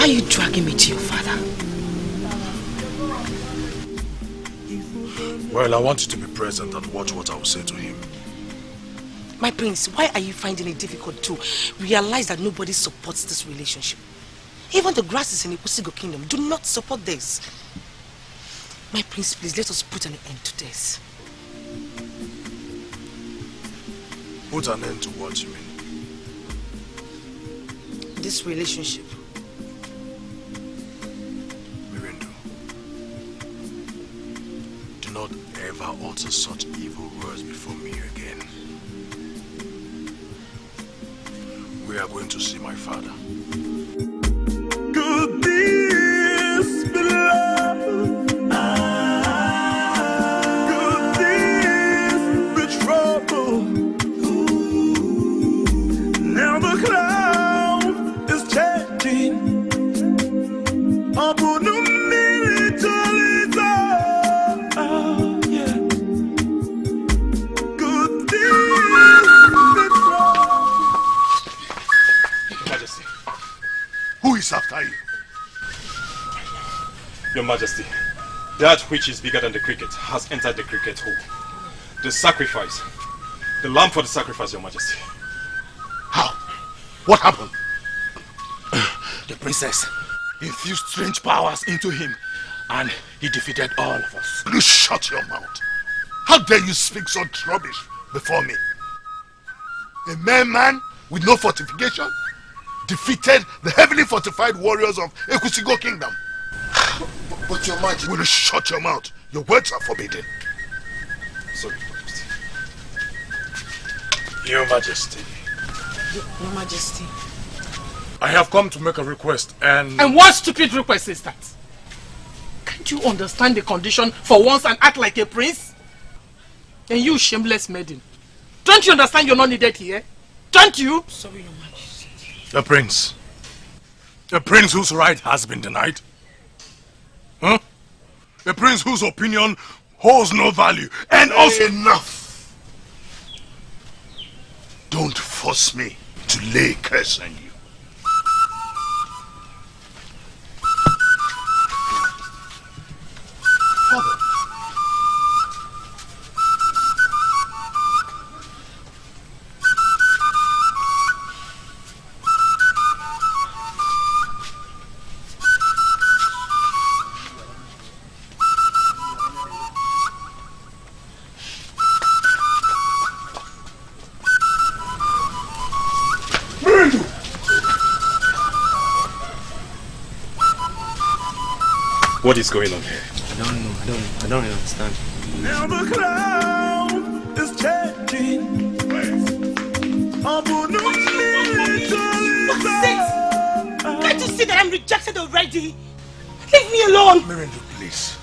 are you dragging me to your father? Well, I want you to be present and watch what I will say to him. My prince, why are you finding it difficult to realize that nobody supports this relationship? Even the grasses in the Ekusigo kingdom do not support this. My prince, please, let us put an end to this. Put an end to what you mean? This relationship. Mirindu, do not ever utter such evil words before me again. We are going to see my father. Could this be love? Could this be trouble? Now the cloud is changing. Yeah. Could this be trouble? Your Majesty. Who is after you? Your Majesty, that which is bigger than the cricket has entered the cricket hole. The sacrifice. The lamb for the sacrifice, Your Majesty. How? What happened? The princess infused strange powers into him and he defeated all of us. Please shut your mouth. How dare you speak such rubbish before me? A mere man with no fortification defeated the heavily fortified warriors of Ekusigo kingdom. But Your Majesty... Will you shut your mouth? Your words are forbidden. Sorry, Your Majesty. Your Majesty. Your Majesty. I have come to make a request and... And what stupid request is that? Can't you understand the condition for once and act like a prince? And you shameless maiden. Don't you understand you're not needed here? Don't you? Sorry, Your Majesty. The prince. A prince whose right has been denied. Huh? A prince whose opinion holds no value. And also... Enough! Don't force me to lay a curse on you. Father. What is going on here? I don't know. I don't understand. Now the cloud is changing. Can't you see that I'm rejected already? Leave me alone! Mirindu, please.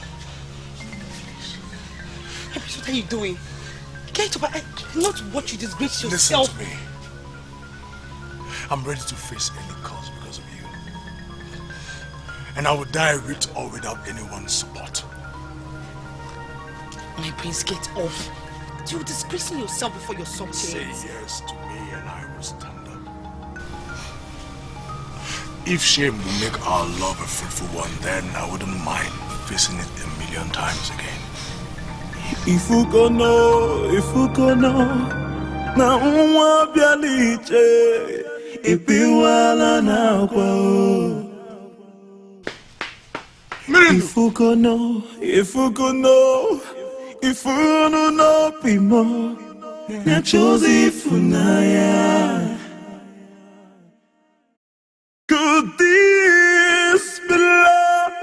What are you doing? Get up. I cannot watch you disgrace yourself. Listen to me. I'm ready to face any cause because of you. And I will die with or without anyone's support. My prince, get off. You're disgracing yourself before your son. Say yes to me and I will stand up. If shame will make our love a fruitful one, then I wouldn't mind facing it 1,000,000 times again. If you go no, na unwa bialiche, ipiwala na kwa. If you go no, if you no pimo, na chozi funaya. Could this be love?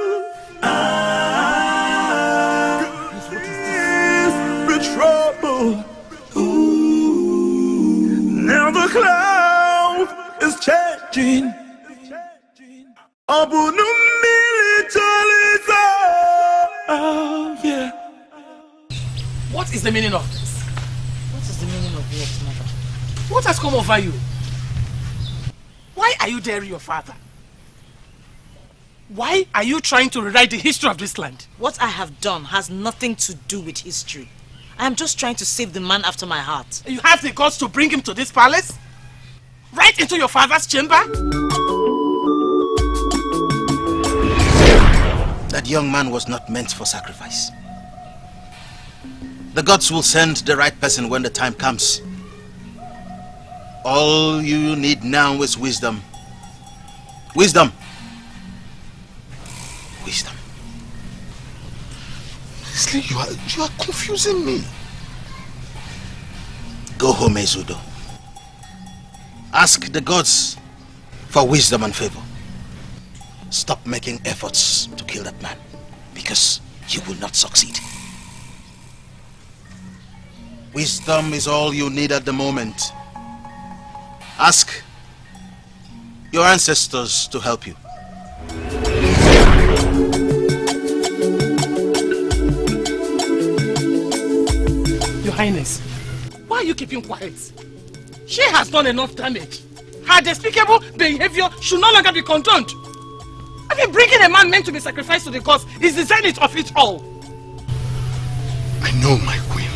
Could this be trouble? Ooh. Now the cloud is changing. Oh, yeah. What is the meaning of this? What is the meaning of what, mother? What has come over you? Why are you daring your father? Why are you trying to rewrite the history of this land? What I have done has nothing to do with history. I am just trying to save the man after my heart. You have the guts to bring him to this palace? Right into your father's chamber? young man was not meant for sacrifice. The gods will send the right person when the time comes. All you need now is wisdom. Wisdom. Wisdom. Leslie, you are confusing me. Go home, Ezudo. Ask the gods for wisdom and favor. Stop making efforts to kill that man, because you will not succeed. Wisdom is all you need at the moment. Ask your ancestors to help you. Your Highness, why are you keeping quiet? She has done enough damage. Her despicable behavior should no longer be condoned. I mean, bringing a man meant to be sacrificed to the gods is the zenith of it all. I know, my queen.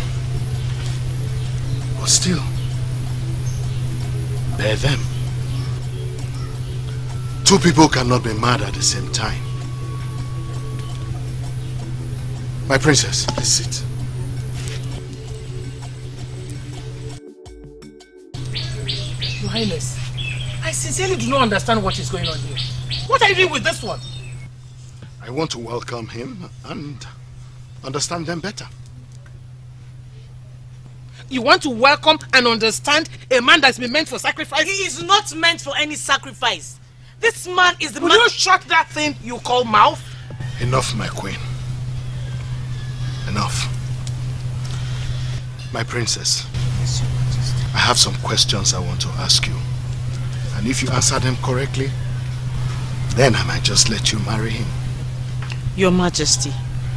But still, bear them. Two people cannot be mad at the same time. My princess, please sit. Your Highness, I sincerely do not understand what is going on here. What are you doing with this one? I want to welcome him and understand them better. You want to welcome and understand a man that's been meant for sacrifice? He is not meant for any sacrifice. This man is the Will man... you shut that thing you call mouth? Enough, my queen. Enough. My princess, I have some questions I want to ask you. And if you answer them correctly, then I might just let you marry him. Your Majesty,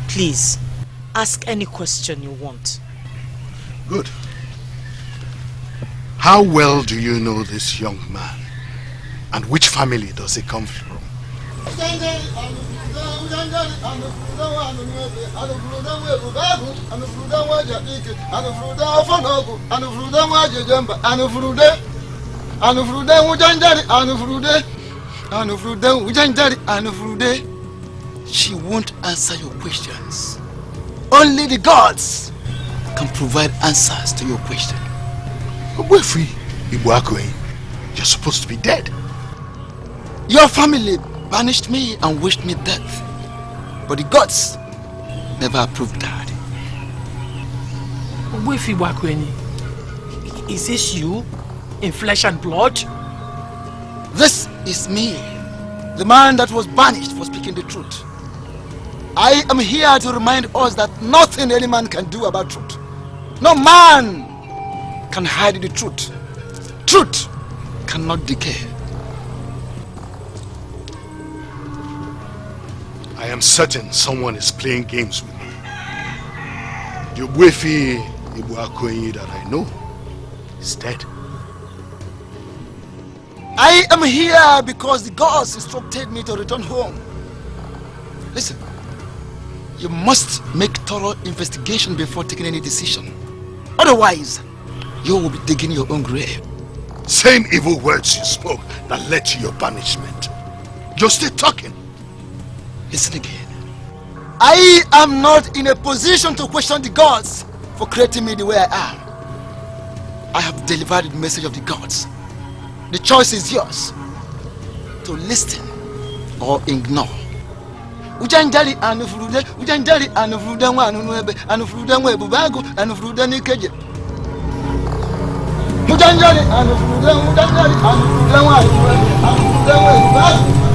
please, ask any question you want. Good. How well do you know this young man? And which family does he come from? She won't answer your questions. Only the gods can provide answers to your question. Obiago, you're supposed to be dead. Your family banished me and wished me death, but the gods never approved that. Is this you in flesh and blood? This is me, the man that was banished for speaking the truth. I am here to remind us that nothing any man can do about truth. No man can hide the truth. Truth cannot decay. I am certain someone is playing games with me. The Obiago that I know is dead. I am here because the gods instructed me to return home. Listen, you must make thorough investigation before taking any decision. Otherwise, you will be digging your own grave. Same evil words you spoke that led to your banishment. You're still talking. Listen again. I am not in a position to question the gods for creating me the way I am. I have delivered the message of the gods. The choice is yours to listen or ignore. Ujanjali anufrude, ujanjali anufrude wanu nuebe, anufrude webu bagu, anufrude nikeje. Ujanjali anufrude, ujanjali anufrude wanu nuebe, anufrude webu bagu.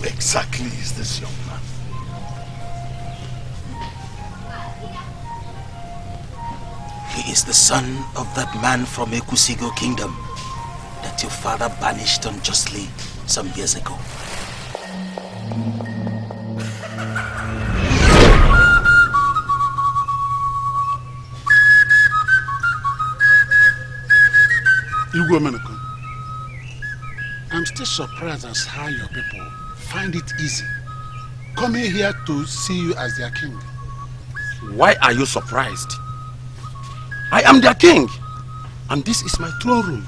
Exactly is this young man? He is the son of that man from Ekusigo kingdom that your father banished unjustly some years ago. Igwe, I'm still surprised as how your people find it easy coming here to see you as their king. Why are you surprised? I am their king, and this is my throne room.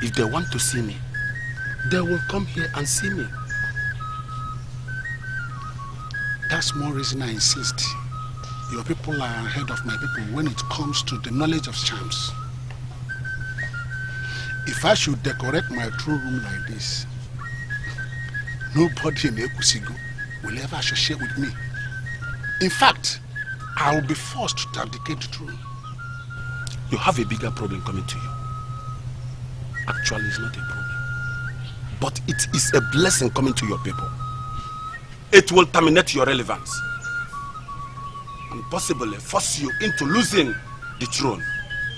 If they want to see me, they will come here and see me. That's more reason I insist. Your people are ahead of my people when it comes to the knowledge of charms. If I should decorate my throne room like this, nobody in Ekusigo will ever associate with me. In fact, I will be forced to abdicate the throne. You have a bigger problem coming to you. Actually, it's not a problem. But it is a blessing coming to your people. It will terminate your relevance and possibly force you into losing the throne.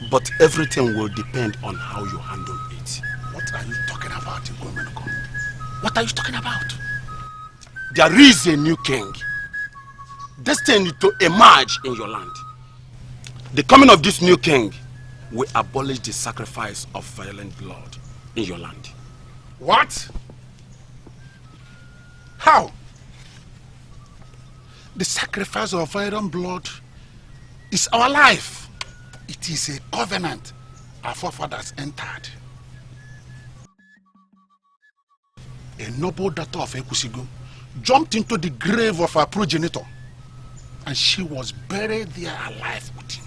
But everything will depend on how you handle it. What are you talking about, Igwe? What are you talking about? There is a new king destined to emerge in your land. The coming of this new king will abolish the sacrifice of violent blood in your land. What? How? The sacrifice of violent blood is our life. It is a covenant our forefathers entered. A noble daughter of Ekusigo jumped into the grave of her progenitor, and she was buried there alive with him.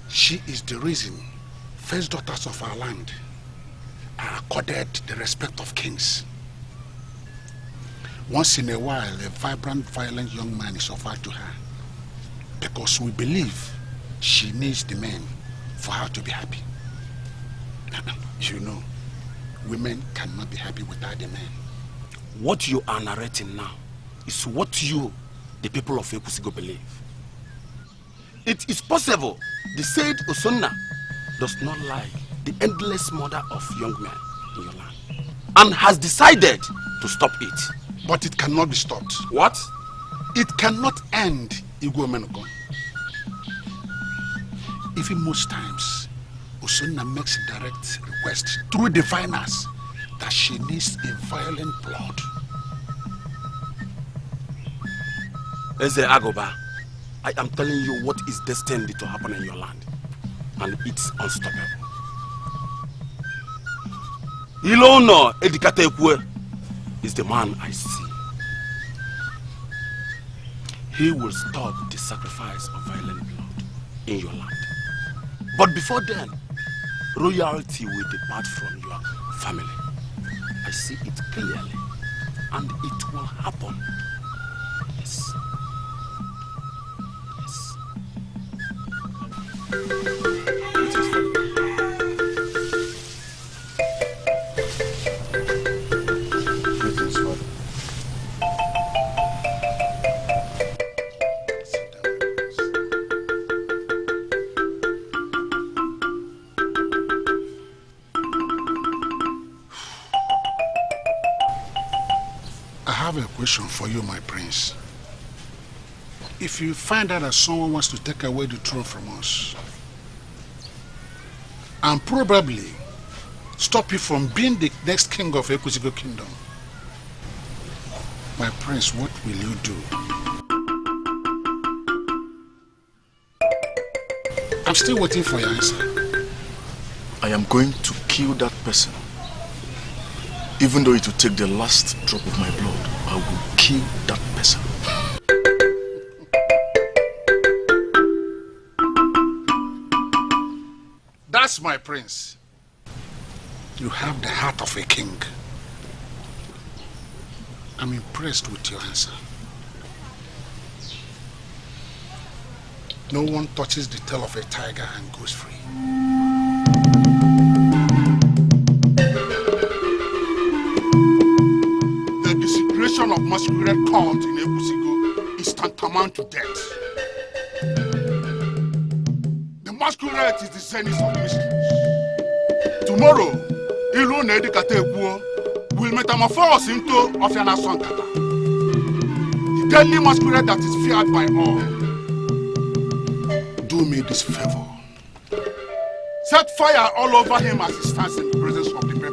She is the reason first daughters of our land are accorded the respect of kings. Once in a while, a vibrant, violent young man is offered to her because we believe she needs the men for her to be happy. You know, women cannot be happy without the men. What you are narrating now is what you, the people of Ekusigo, believe. It is possible the said Osonna does not like the endless murder of young men in your land and has decided to stop it. But it cannot be stopped. What? It cannot end, Igwe. Even most times, Osonna makes a direct request through diviners that she needs a violent blood. Eze Agoba, I am telling you what is destined to happen in your land, and it's unstoppable. Ilono Edikatekwe is the man I see. He will stop the sacrifice of violent blood in your land. But before then, royalty will depart from your family. I see it clearly, and it will happen. Yes. Yes. I have a question for you, my prince. If you find out that someone wants to take away the throne from us, and probably stop you from being the next king of Ekusigo Kingdom, my prince, what will you do? I'm still waiting for your answer. I am going to kill that person. Even though it will take the last drop of my blood, I will kill that person. That's my prince. You have the heart of a king. I'm impressed with your answer. No one touches the tail of a tiger and goes free. The desecration of masquerade cult in Ekusigo is tantamount to death. The masquerade is the zenith of mysteries. Tomorrow, Ilu Nedikateguo will metamorphose into Ofiana Sonkata, the deadly masquerade that is feared by all. Do me this favor. set fire all over him as he stands in the presence of the people.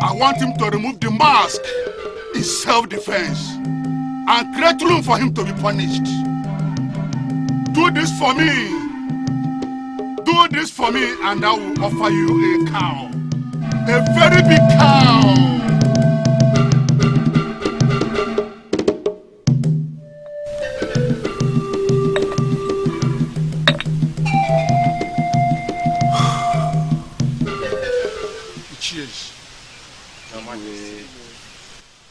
I want him to remove the mask in self-defense and create room for him to be punished. Do this for me. Do this for me and I will offer you a cow. A very big cow. Cheers.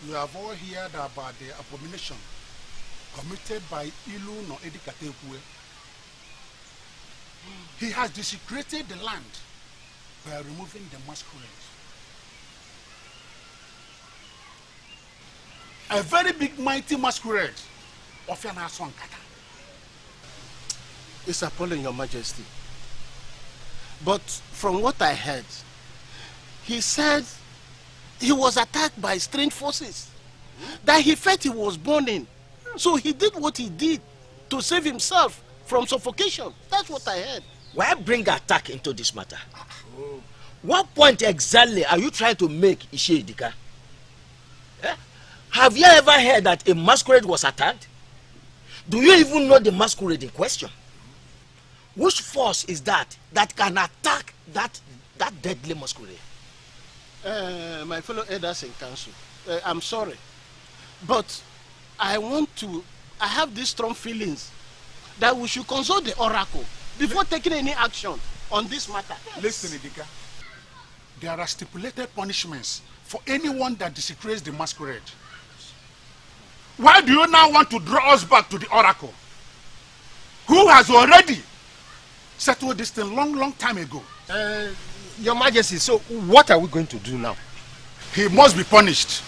You have all heard about the abomination committed by Ilu no Edikatekwe. He has desecrated the land by removing the masquerade. A very big, mighty masquerade of Yanasonkata. It's appalling, Your Majesty. But from what I heard, he said he was attacked by strange forces, that he felt he was burning. So he did what he did to save himself from suffocation. That's what I heard. Why bring attack into this matter? What point exactly are you trying to make, Ishe Idika? Have you ever heard that a masquerade was attacked? Do you even know the masquerade in question? Which force is that can attack that deadly masquerade? My fellow elders in council, I'm sorry, but I have these strong feelings that we should consult the oracle before taking any action on this matter. Listen, Idika, there are stipulated punishments for anyone that desecrates the masquerade. Why do you now want to draw us back to the oracle, who has already settled this thing long time ago? Your Majesty, so what are we going to do now? He must be punished.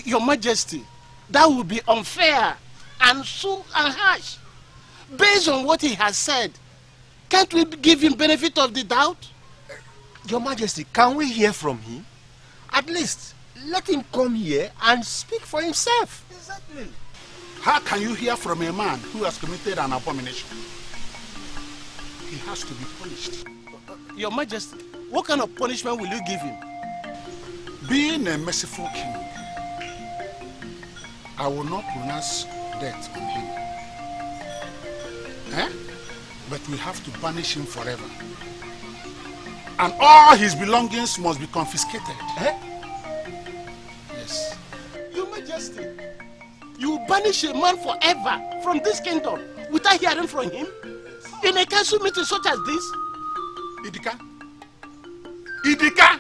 Your Majesty, that would be unfair and so harsh. Based on what he has said, can't we give him benefit of the doubt? Your Majesty, can we hear from him? At least, let him come here and speak for himself. Exactly. How can you hear from a man who has committed an abomination? He has to be punished. Your Majesty, what kind of punishment will you give him? Being a merciful king, I will not pronounce death on him. But we have to banish him forever. And all his belongings must be confiscated. Yes. Your Majesty, you banish a man forever from this kingdom without hearing from him? In a council meeting such as this? Idika? Idika?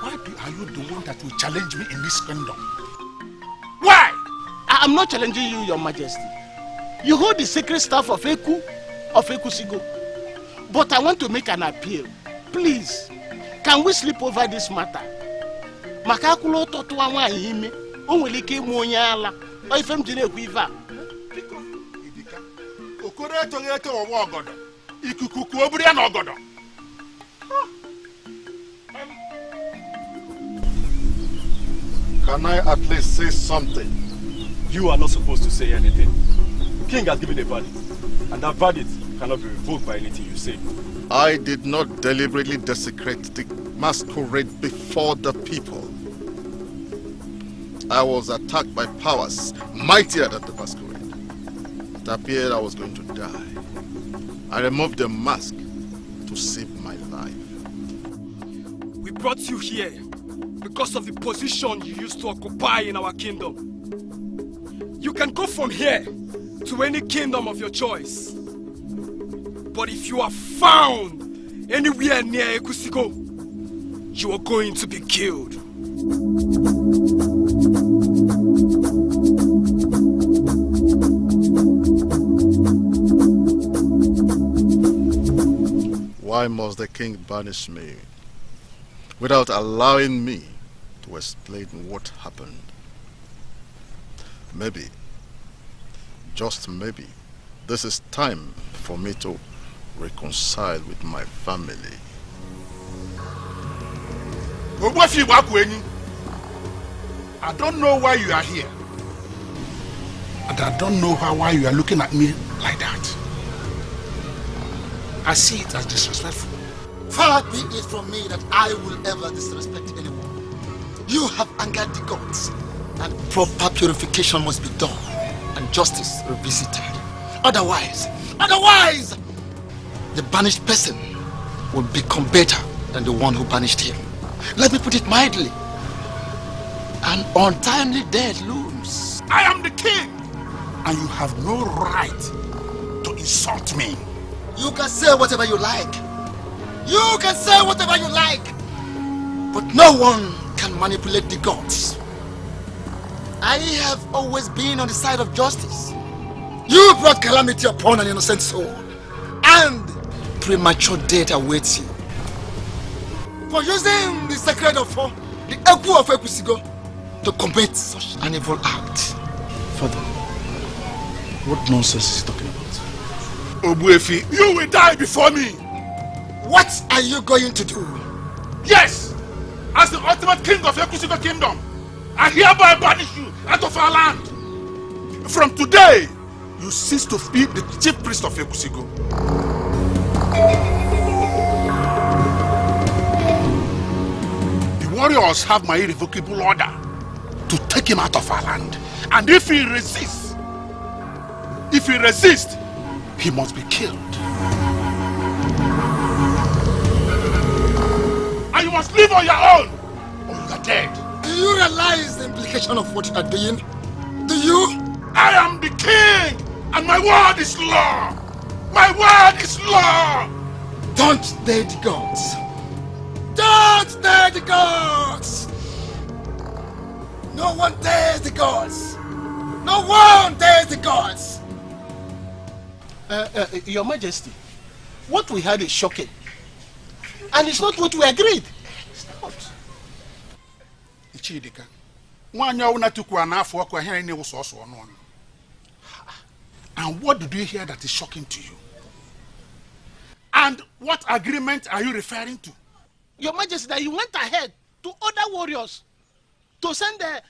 Why are you the one that will challenge me in this kingdom? Why? I'm not challenging you, Your Majesty. You hold the sacred staff of Ekusigo. But I want to make an appeal. Please, can we sleep over this matter? Makakulo totuwa wa hime, onwelike muonyala. Oifem jine kuiva. Idika, okore togeto owo ogodo. Ikukuku obria na ogodo. Can I at least say something? You are not supposed to say anything. The king has given a verdict, and that verdict cannot be revoked by anything you say. I did not deliberately desecrate the masquerade before the people. I was attacked by powers mightier than the masquerade. It appeared I was going to die. I removed the mask to save my life. We brought you here because of the position you used to occupy in our kingdom. You can go from here to any kingdom of your choice. But if you are found anywhere near Ekusigo, you are going to be killed. Why must the king banish me without allowing me to explain what happened? Maybe, just maybe, this is time for me to reconcile with my family. I don't know why you are here. And I don't know why you are looking at me like that. I see it as disrespectful. Far be it from me that I will ever disrespect anyone. You have angered the gods, and proper purification must be done, and justice revisited. Otherwise, the banished person will become better than the one who banished him. Let me put it mildly. An untimely death looms. I am the king, and you have no right to insult me. You can say whatever you like. You can say whatever you like. But no one can manipulate the gods. I have always been on the side of justice. You brought calamity upon an innocent soul, and premature death awaits you. For using the sacred of the Eku of Ekusigo to commit such an evil act. Father, what nonsense is he talking about? Obuefi, you will die before me. What are you going to do? Yes, as the ultimate king of Ekusigo kingdom, I hereby banish you out of our land. From today, you cease to be the chief priest of Ekusigo. The warriors have my irrevocable order to take him out of our land. And if he resists, he must be killed. And you must live on your own, or you are dead. Do you realize the implication of what you are doing? Do you? I am the king, and my word is law. My word is law. Don't dare the gods. Don't dare the gods. No one dares the gods. No one dares the gods. Your Majesty, what we had is shocking. And it's not what we agreed. It's not. Ichidika, and what did you hear that is shocking to you? And what agreement are you referring to? Your Majesty, that you went ahead to other warriors to send the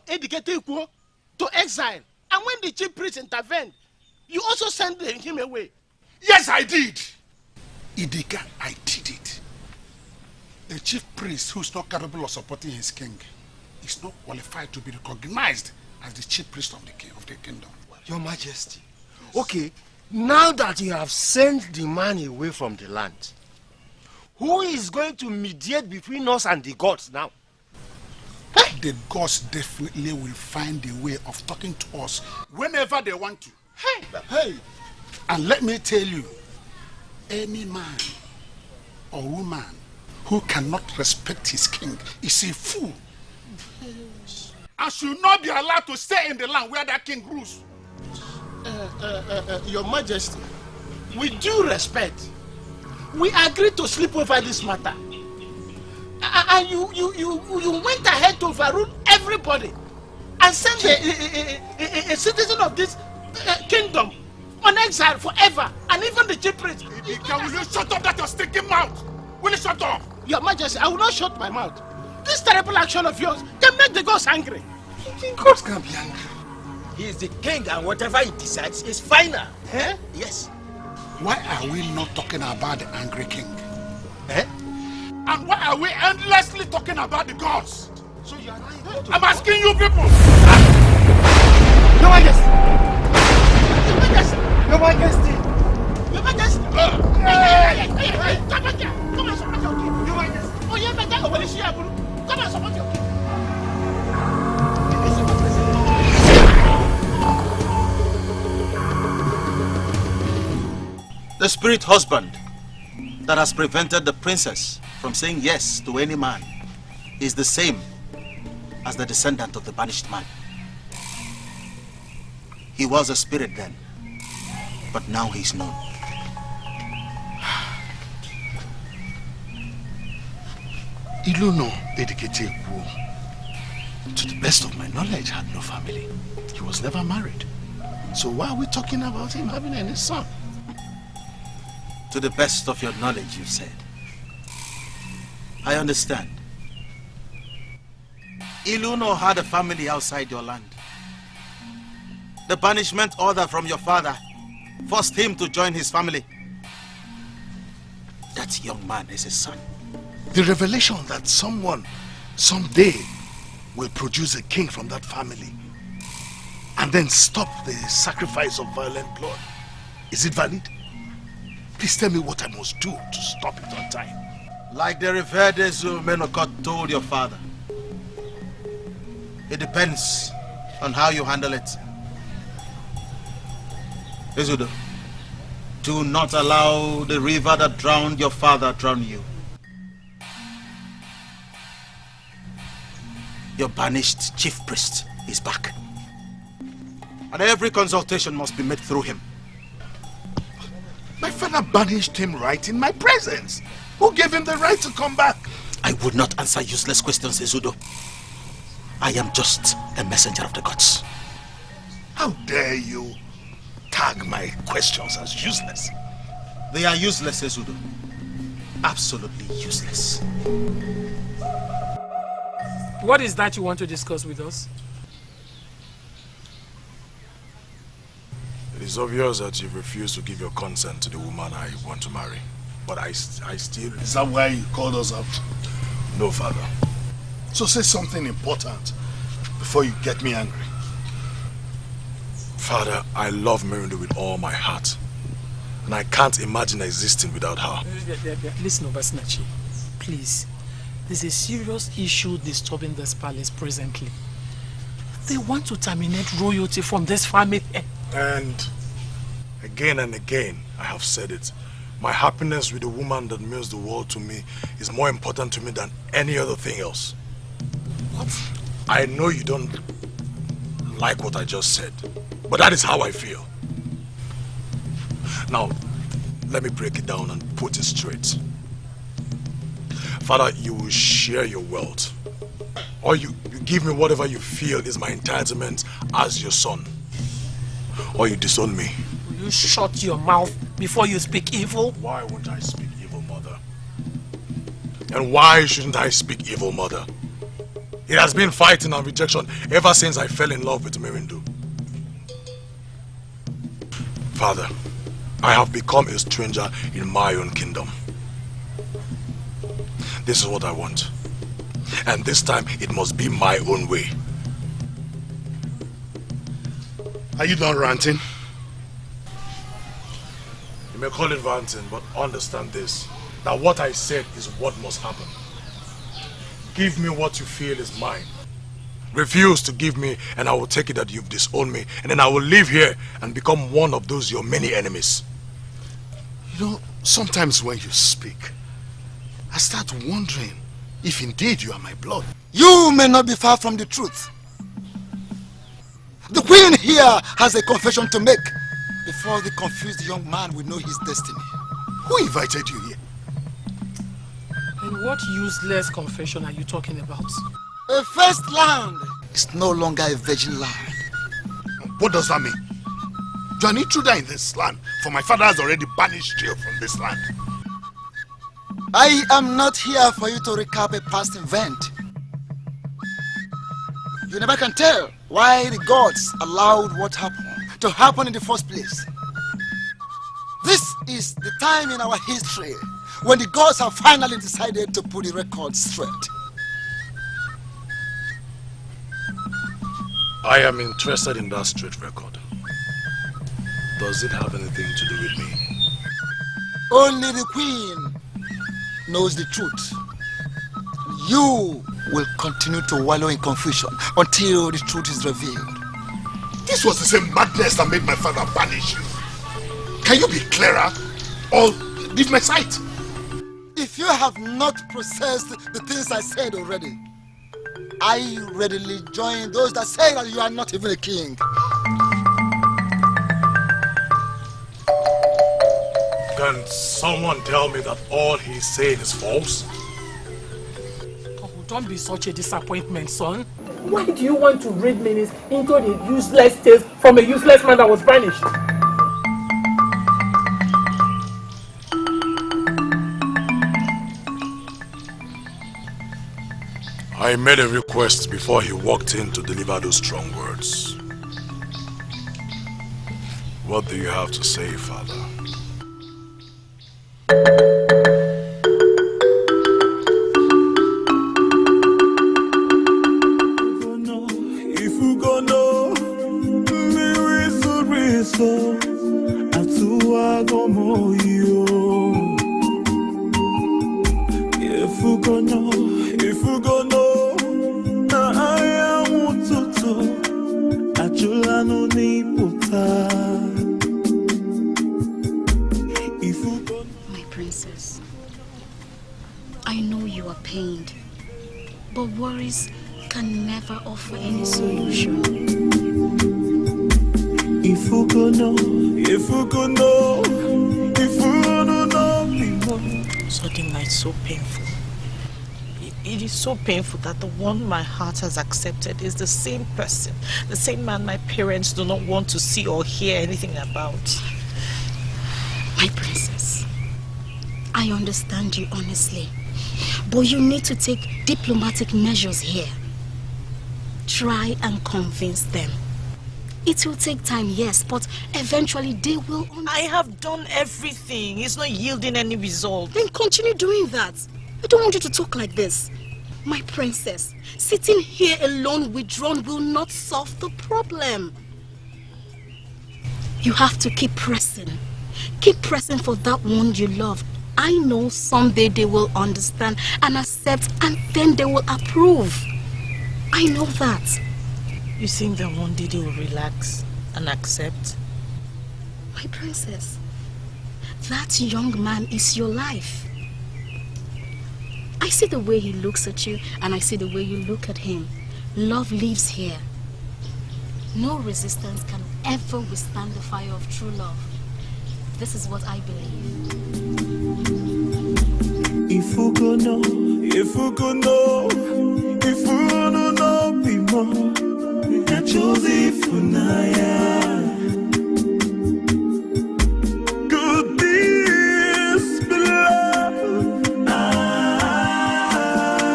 Edikete to exile. And when the chief priest intervened, you also sent him away. Yes, I did. Idika, I did it. A chief priest who is not capable of supporting his king is not qualified to be recognized as the chief priest of the kingdom. Your Majesty, okay, now that you have sent the man away from the land, who is going to mediate between us and the gods now? The gods definitely will find a way of talking to us whenever they want to. Hey! And let me tell you, any man or woman who cannot respect his king is a fool. And should not be allowed to stay in the land where that king rules. Your Majesty, with due respect, we agreed to sleep over this matter. And you went ahead to overrule everybody and send a citizen of this kingdom on exile forever, and even the chief priest. Will you shut up that you're sticking mouth? Will you shut up? Your Majesty, I will not shut my mouth. This terrible action of yours can make the gods angry. The gods can be angry. He is the king, and whatever he decides is final. Eh? Yes. Why are we not talking about the angry king? Eh? And why are we endlessly talking about the gods? So you are not I'm asking you people. Your Majesty! Your Majesty! Your Majesty! Come on here! Come and support your king! Your Majesty! Oh, you better go and come and support your king! The spirit husband that has prevented the princess from saying yes to any man is the same as the descendant of the banished man. He was a spirit then, but now he's known. Iluno Edikete, to the best of my knowledge, had no family. He was never married. So why are we talking about him having any son? To the best of your knowledge, you said. I understand. Iluno had a family outside your land. The banishment order from your father forced him to join his family. that young man is his son. The revelation that someone, someday, will produce a king from that family and then stop the sacrifice of violent blood. Is it valid? Please tell me what I must do to stop it on time. Like the revered Menokot told your father, it depends on how you handle it. Ezudo, do not allow the river that drowned your father drown you. Your banished chief priest is back. And every consultation must be made through him. My father banished him right in my presence. Who gave him the right to come back? I would not answer useless questions, Ezudo. I am just a messenger of the gods. How dare you tag my questions as useless? They are useless, Ezudo. Absolutely useless. What is that you want to discuss with us? It is obvious that you refuse to give your consent to the woman I want to marry. But I still... Is that why you called us out? No, Father. So say something important before you get me angry. Father, I love Merindu with all my heart. And I can't imagine existing without her. Listen, Obasinachi. Please. There's a serious issue disturbing this palace presently. They want to terminate royalty from this family. And again, I have said it. My happiness with the woman that means the world to me is more important to me than any other thing else. What? I know you don't like what I just said, but that is how I feel. Now, let me break it down and put it straight. Father, you will share your wealth. Or you give me whatever you feel is my entitlement as your son. Or you disown me. Will you shut your mouth before you speak evil? Why won't I speak evil, Mother? And why shouldn't I speak evil, Mother? It has been fighting and rejection ever since I fell in love with Merindu. Father, I have become a stranger in my own kingdom. This is what I want. And this time, it must be my own way. Are you done ranting? You may call it ranting, but understand this. That what I said is what must happen. Give me what you feel is mine. Refuse to give me, and I will take it that you've disowned me. And then I will live here and become one of those your many enemies. You know, sometimes when you speak, I start wondering if indeed you are my blood. You may not be far from the truth. The queen here has a confession to make before the confused young man will know his destiny. Who invited you here? And what useless confession are you talking about? A first land is no longer a virgin land. What does that mean? You are an intruder in this land, for my father has already banished you from this land. I am not here for you to recap a past event. You never can tell why the gods allowed what happened to happen in the first place. This is the time in our history when the gods have finally decided to put the record straight. I am interested in that straight record. Does it have anything to do with me? Only the queen knows the truth. You will continue to wallow in confusion until the truth is revealed. This was the same madness that made my father banish you. Can you be clearer or leave my sight? If you have not processed the things I said already, I readily join those that say that you are not even a king. Can someone tell me that all he's saying is false? Oh, don't be such a disappointment, son. Why do you want to read meanings into the useless tales from a useless man that was banished? I made a request before he walked in to deliver those strong words. What do you have to say, Father? go know, na I am tutu, achula no ni puta. My princess, I know you are pained, but worries can never offer any solution. If you go know, if you go know, if you don't know me more. Suddenly it's so painful. It is so painful that the one my heart has accepted is the same person, the same man my parents do not want to see or hear anything about. My princess, I understand you honestly, but you need to take diplomatic measures here. Try and convince them. It will take time, yes, but eventually they will understand. I have done everything. It's not yielding any result. Then continue doing that. I don't want you to talk like this. My princess, sitting here alone, withdrawn, will not solve the problem. You have to keep pressing. Keep pressing for that one you love. I know someday they will understand and accept, and then they will approve. I know that. You think that one day they will relax and accept? My princess, that young man is your life. I see the way he looks at you, and I see the way you look at him. Love lives here. No resistance can ever withstand the fire of true love. This is what I believe. If you go know, if you go know, if you don't know me more, I chose it for now. Could this be love?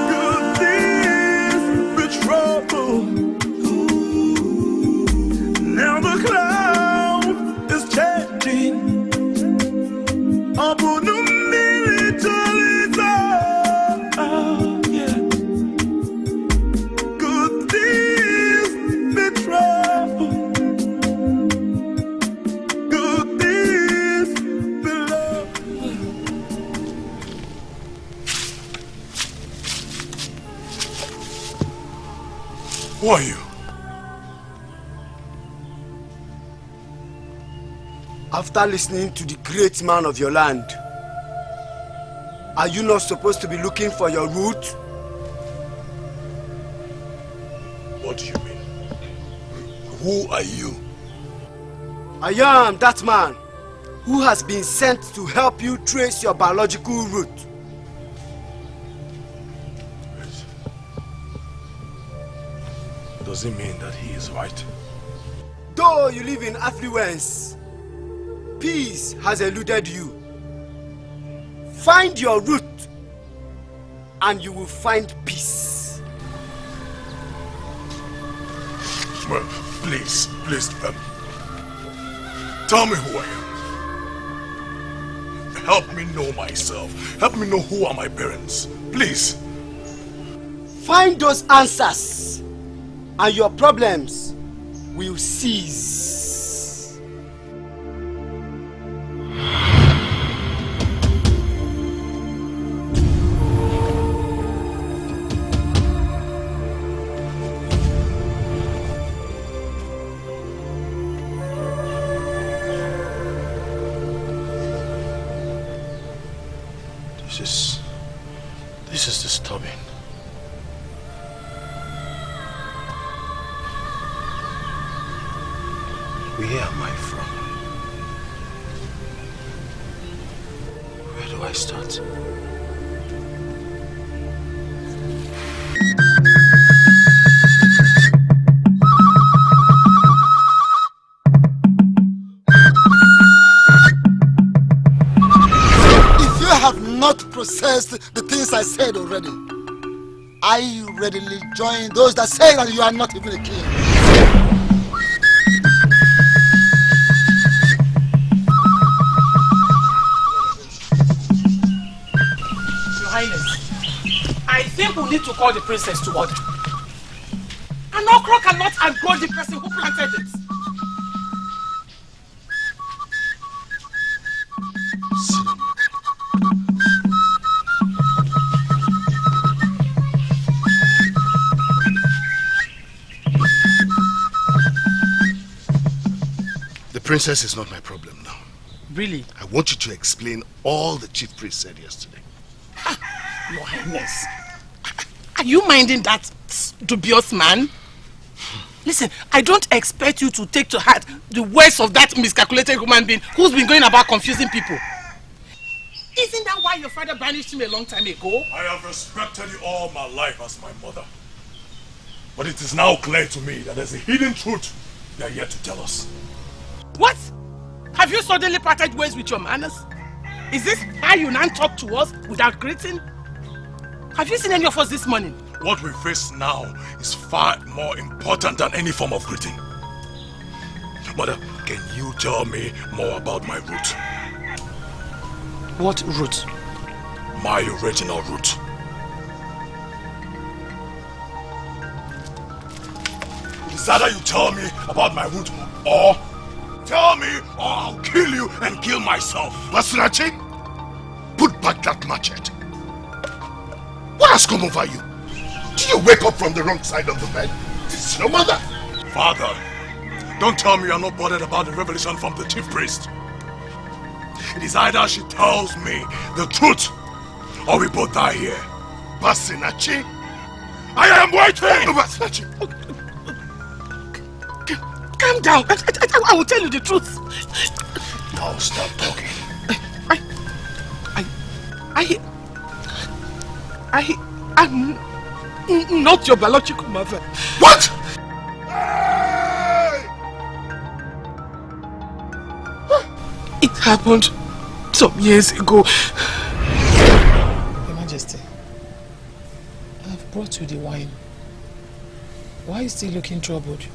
Could this be trouble? Now the cloud is changing. Who are you? After listening to the great man of your land, are you not supposed to be looking for your root? What do you mean? Who are you? I am that man who has been sent to help you trace your biological root. Does it mean that he is right? Though you live in affluence, peace has eluded you. Find your root and you will find peace. Well, please, tell me who I am. Help me know myself. Help me know who are my parents. Please. Find those answers and your problems will cease. This is disturbing. Where am I from? Where do I start? If you have not processed the things I said already, I readily join those that say that you are not even a king. Your Highness, I think we need to call the princess to order. An okra cannot outgrow the person who planted it. princess is not my problem now. Really? I want you to explain all the chief priest said yesterday. Your Highness, are you minding that dubious man? Listen, I don't expect you to take to heart the words of that miscalculated human being who's been going about confusing people. Isn't that why your father banished him a long time ago? I have respected you all my life as my mother. But it is now clear to me that there's a hidden truth they are yet to tell us. What? Have you suddenly parted ways with your manners? Is this how you now talk to us without greeting? Have you seen any of us this morning? What we face now is far more important than any form of greeting. Mother, can you tell me more about my route? What route? My original route. It is either you tell me about my route or tell me or I'll kill you and kill myself. Basurachi, put back that machete. What has come over you? Did you wake up from the wrong side of the bed? This is your mother. Father, don't tell me you're not bothered about the revelation from the chief priest. It is either she tells me the truth or we both die here. Basinachi, I am waiting! Basinachi. Calm down. I will tell you the truth. Now stop talking. I'm not your biological mother. What? It happened some years ago. Your Majesty, I've brought you the wine. Why are you still looking troubled?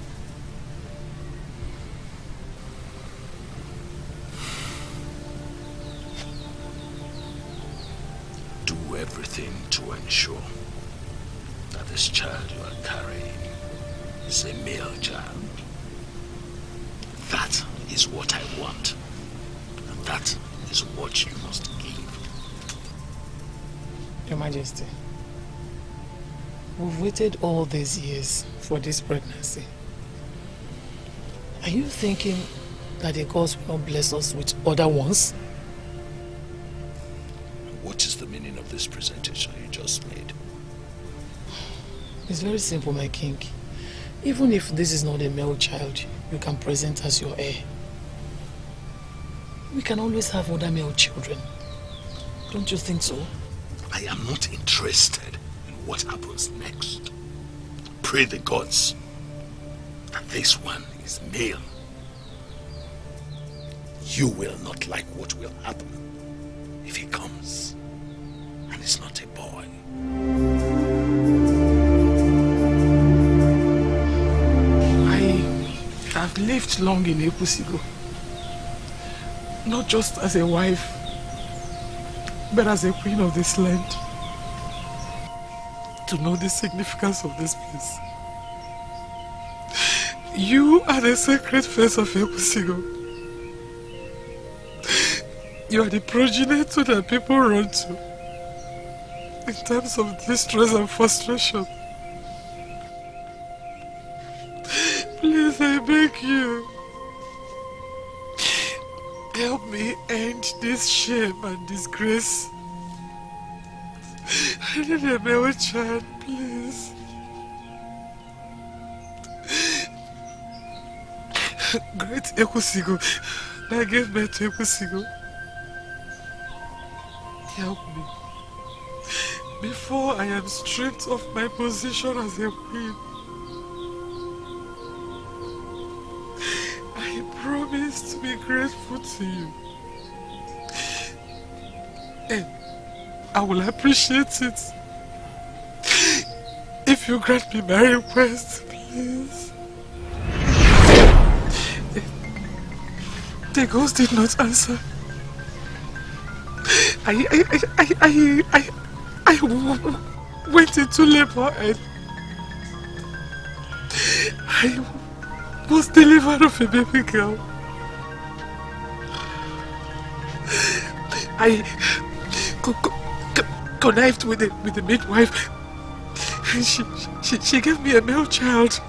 Do everything to ensure that this child you are carrying is a male child. That is what I want. And that is what you must give. Your Majesty, we've waited all these years for this pregnancy. Are you thinking that the gods will not bless us with other ones? What is the meaning of this presentation you just made? It's very simple, my king. Even if this is not a male child, you can present as your heir. We can always have other male children. Don't you think so? I am not interested in what happens next. Pray the gods that this one is male. You will not like what will happen if he comes and is not a boy. I have lived long in Ekusigo. Not just as a wife, but as a queen of this land. To know the significance of this place. You are the sacred face of Ekusigo. You are the progenitor that people run to in times of distress and frustration. Please, I beg you, help me end this shame and disgrace. I need a male child, please. Great Ekusigo, I gave birth to Ekusigo. Help me before I am stripped of my position as a queen. I promise to be grateful to you, and I will appreciate it if you grant me my request, please. The ghost did not answer. I went into labor and I was delivered of a baby girl. I connived with the midwife, and she gave me a male child,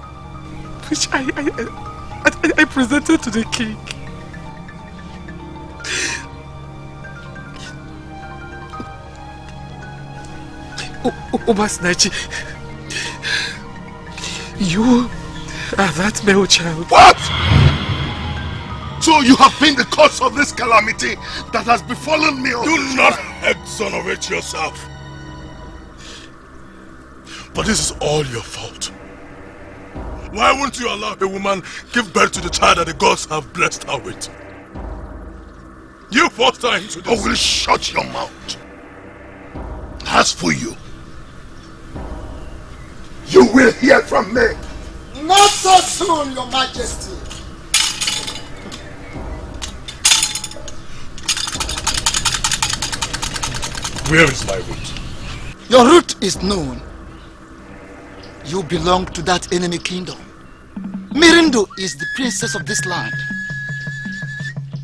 which I presented to the king. Obasnachi, you are that male child. What? So you have been the cause of this calamity that has befallen me. Do not exonerate yourself. But this is all your fault. Why won't you allow a woman give birth to the child that the gods have blessed her with? You forced her into this. I will shut your mouth. As for you, you will hear from me. Not so soon, Your Majesty. Where is my root? Your root is known. You belong to that enemy kingdom. Mirindo is the princess of this land.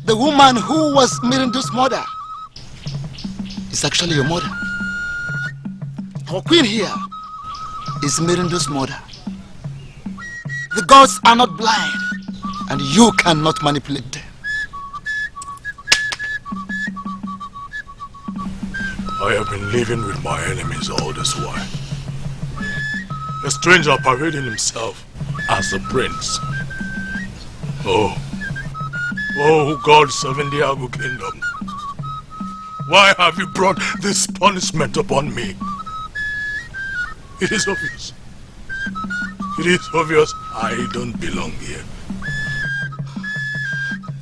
The woman who was Mirindo's mother is actually your mother. Our queen here is Mirindo's mother. The gods are not blind, and you cannot manipulate them. I have been living with my enemies all this while. A stranger parading himself as a prince. Oh gods of Indiago Kingdom, why have you brought this punishment upon me? It is obvious. It is obvious I don't belong here.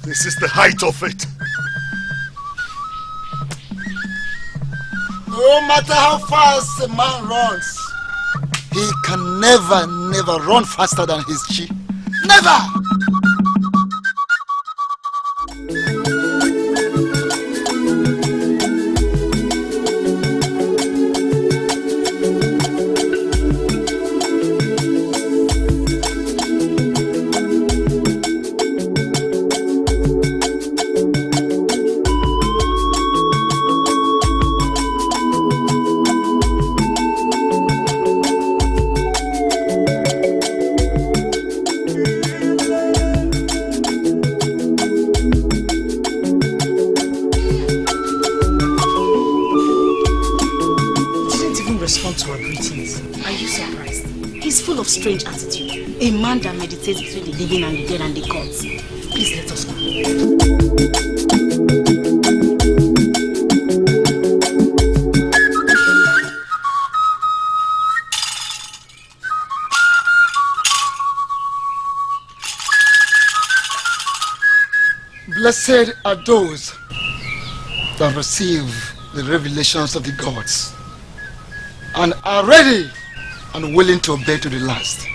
This is the height of it. No matter how fast a man runs, he can never run faster than his chief. Never! Strange attitude. A man that meditates between the living and the dead and the gods. Please let us go. Blessed are those that receive the revelations of the gods and are ready and willing to obey to the last.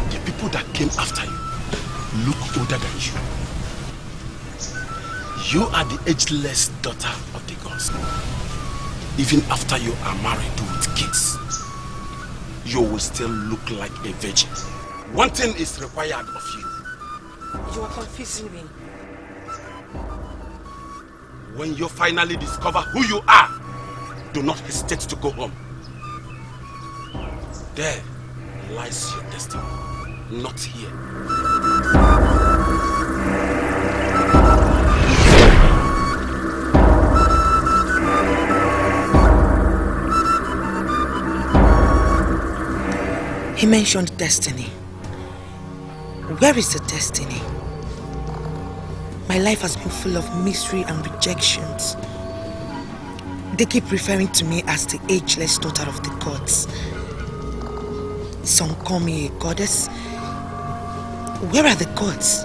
The people that came after you look older than you. You are the ageless daughter of the gods. Even after you are married with kids, you will still look like a virgin. One thing is required of you. You are confusing me. When you finally discover who you are, do not hesitate to go home. There lies your destiny, not here. He mentioned destiny. Where is the destiny? My life has been full of misery and rejections. They keep referring to me as the ageless daughter of the gods. Some call me a goddess. Where are the gods?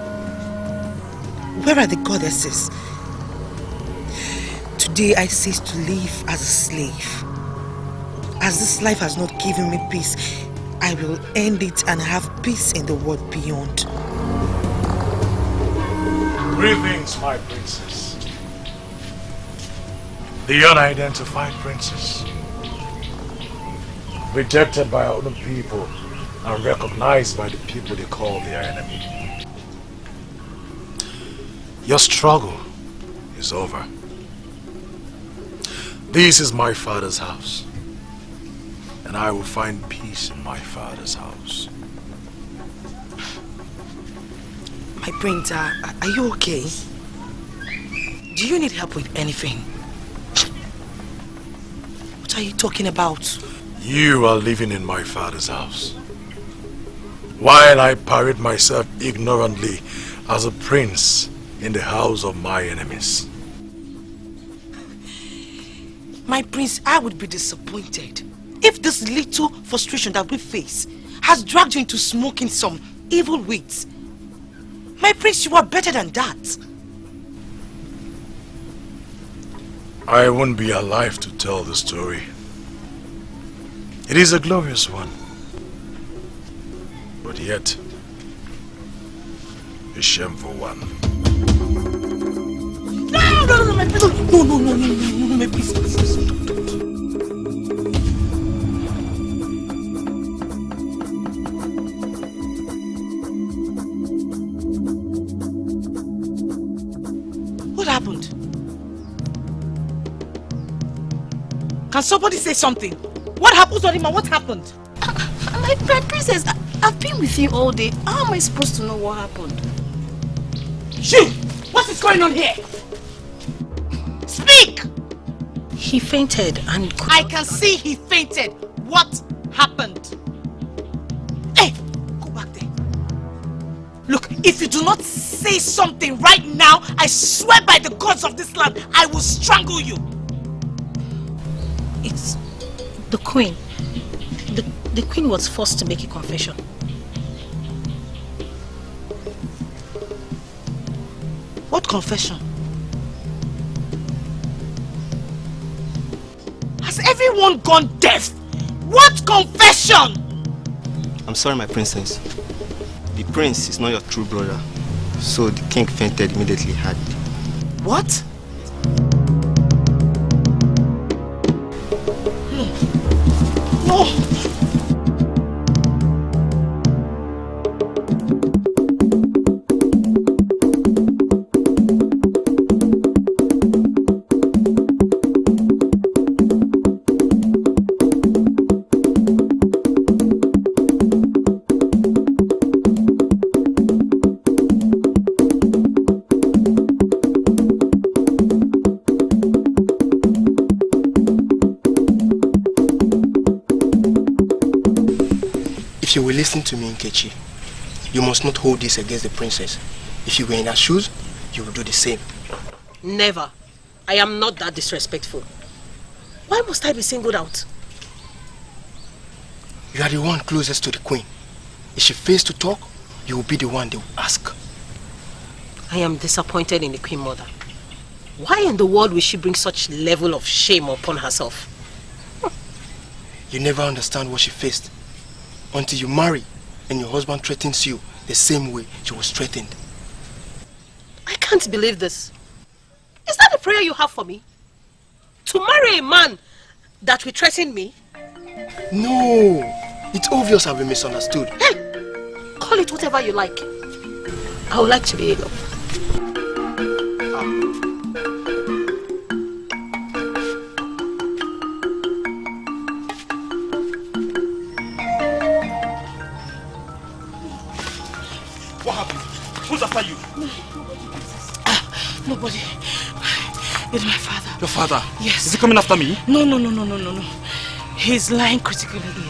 Where are the goddesses? Today I cease to live as a slave. As this life has not given me peace, I will end it and have peace in the world beyond. Greetings, my princess. The unidentified princess. Rejected by our own people and recognized by the people they call their enemy. Your struggle is over. This is my father's house, and I will find peace in my father's house. My prince, are you okay? Do you need help with anything? What are you talking about? You are living in my father's house, while I parade myself ignorantly as a prince in the house of my enemies. My prince, I would be disappointed if this little frustration that we face has dragged you into smoking some evil weeds. My prince, you are better than that. I won't be alive to tell the story. It is a glorious one, but yet a shameful one. No, my prince. No, my prince. What happened? Can somebody say something? What happened, Zorima? What happened? My princess, I've been with you all day. How am I supposed to know what happened? You! What is going on here? Speak! He fainted and... I can see he fainted. What happened? Hey! Go back there. Look, if you do not say something right now, I swear by the gods of this land, I will strangle you. It's the queen. The queen was forced to make a confession. What confession? Has everyone gone deaf? What confession? I'm sorry, my princess. The prince is not your true brother. So the king fainted immediately had. What? No. If you will listen to me, Nkechi, you must not hold this against the princess. If you were in her shoes, you will do the same. Never. I am not that disrespectful. Why must I be singled out? You are the one closest to the queen. If she fails to talk, you will be the one they will ask. I am disappointed in the queen mother. Why in the world will she bring such level of shame upon herself? You never understand what she faced until you marry and your husband threatens you the same way she was threatened. I can't believe this. Is that the prayer you have for me? To marry a man that will threaten me? No, it's obvious I've been misunderstood. Hey, call it whatever you like. I would like to be alone. What happened? Who's after you? Nobody. It's my father. Your father? Yes. Is he coming after me? No. He's lying critically ill.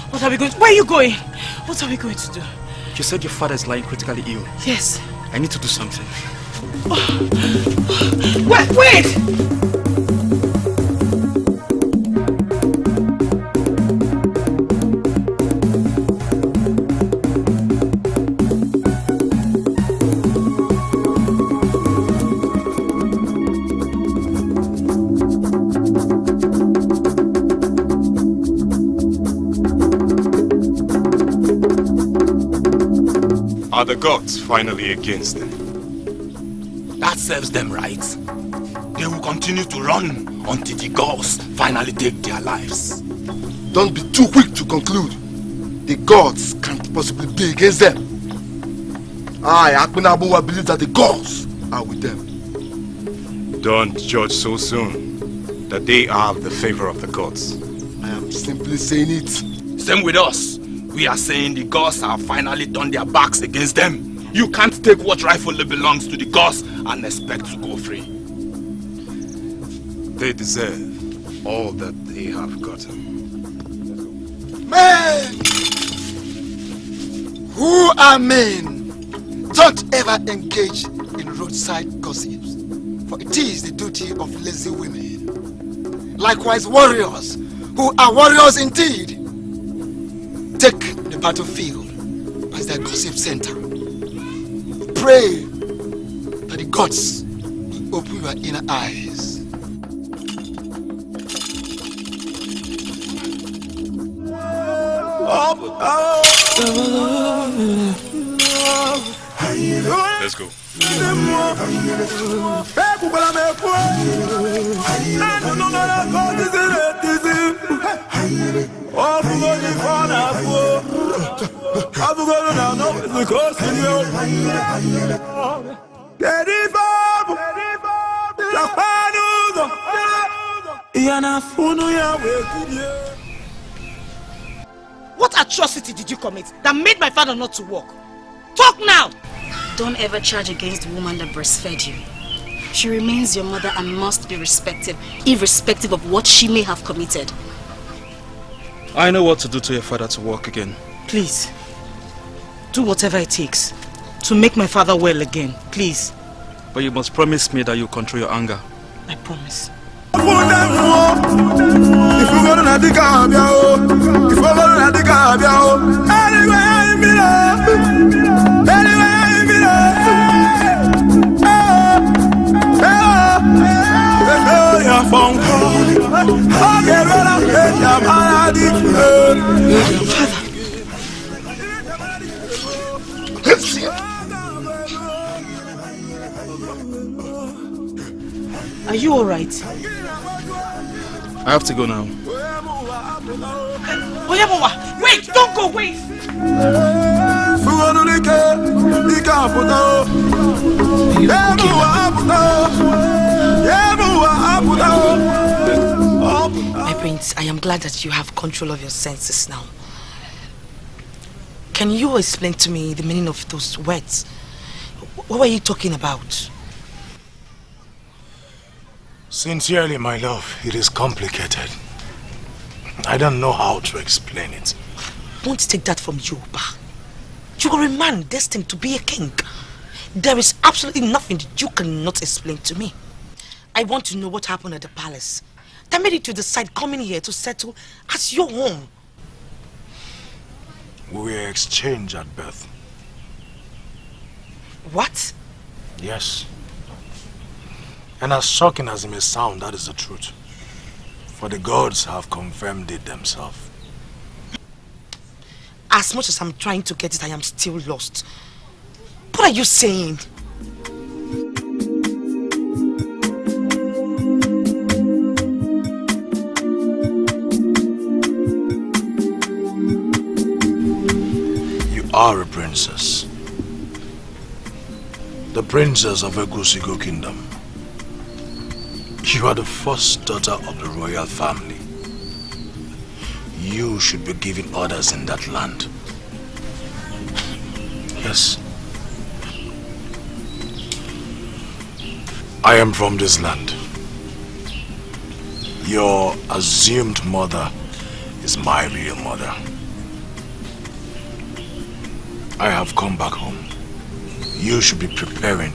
What are we going to... Where are you going? What are we going to do? You said your father is lying critically ill. Yes. I need to do something. Wait! Are the gods finally against them? That serves them right. They will continue to run until the gods finally take their lives. Don't be too quick to conclude. The gods can't possibly be against them. I, Akpota, believe that the gods are with them. Don't judge so soon that they have the favor of the gods. I am simply saying it. Same with us. We are saying the gods have finally turned their backs against them. You can't take what rightfully belongs to the gods and expect to go free. They deserve all that they have gotten. Men who are men, don't ever engage in roadside gossips, for it is the duty of lazy women. Likewise, warriors who are warriors indeed, take the battlefield as their gossip center. Pray that the gods will open your inner eyes. Let's go. What atrocity did you commit that made my father not to walk? Talk now! Don't ever charge against the woman that breastfed you. She remains your mother and must be respected, irrespective of what she may have committed. I know what to do to your father to walk again. Please, do whatever it takes to make my father well again, please. But you must promise me that you'll control your anger. I promise. Are you alright? I have to go now. Oyamowa, wait! Don't go! Wait! My prince, I am glad that you have control of your senses now. Can you explain to me the meaning of those words? What were you talking about? Sincerely, my love, it is complicated. I don't know how to explain it. Won't take that from you, Ba. You are a man destined to be a king. There is absolutely nothing that you cannot explain to me. I want to know what happened at the palace that made you to decide coming here to settle as your home. We were exchanged at birth. What? Yes. And as shocking as it may sound, that is the truth. For the gods have confirmed it themselves. As much as I'm trying to get it, I am still lost. What are you saying? You are a princess. The princess of Ekusigo Kingdom. You are the first daughter of the royal family. You should be giving orders in that land. Yes. I am from this land. Your assumed mother is my real mother. I have come back home. You should be preparing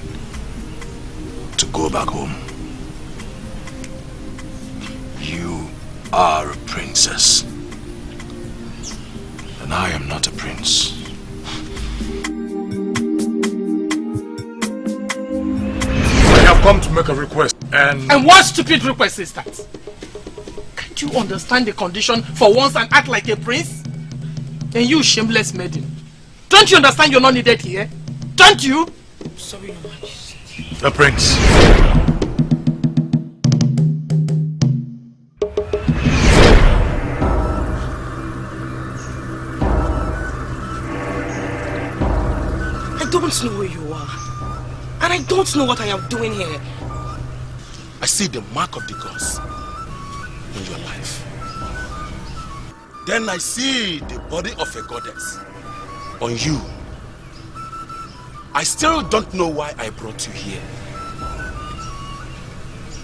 to go back home. You are a princess. And I am not a prince. I have come to make a request and... And what stupid request is that? Can't you understand the condition for once and act like a prince? And you shameless maiden. Don't you understand you're not needed here? Don't you? Sorry, Your Majesty. The prince. don't know where you are. And I don't know what I am doing here. I see the mark of the gods in your life. Then I see the body of a goddess on you. I still don't know why I brought you here.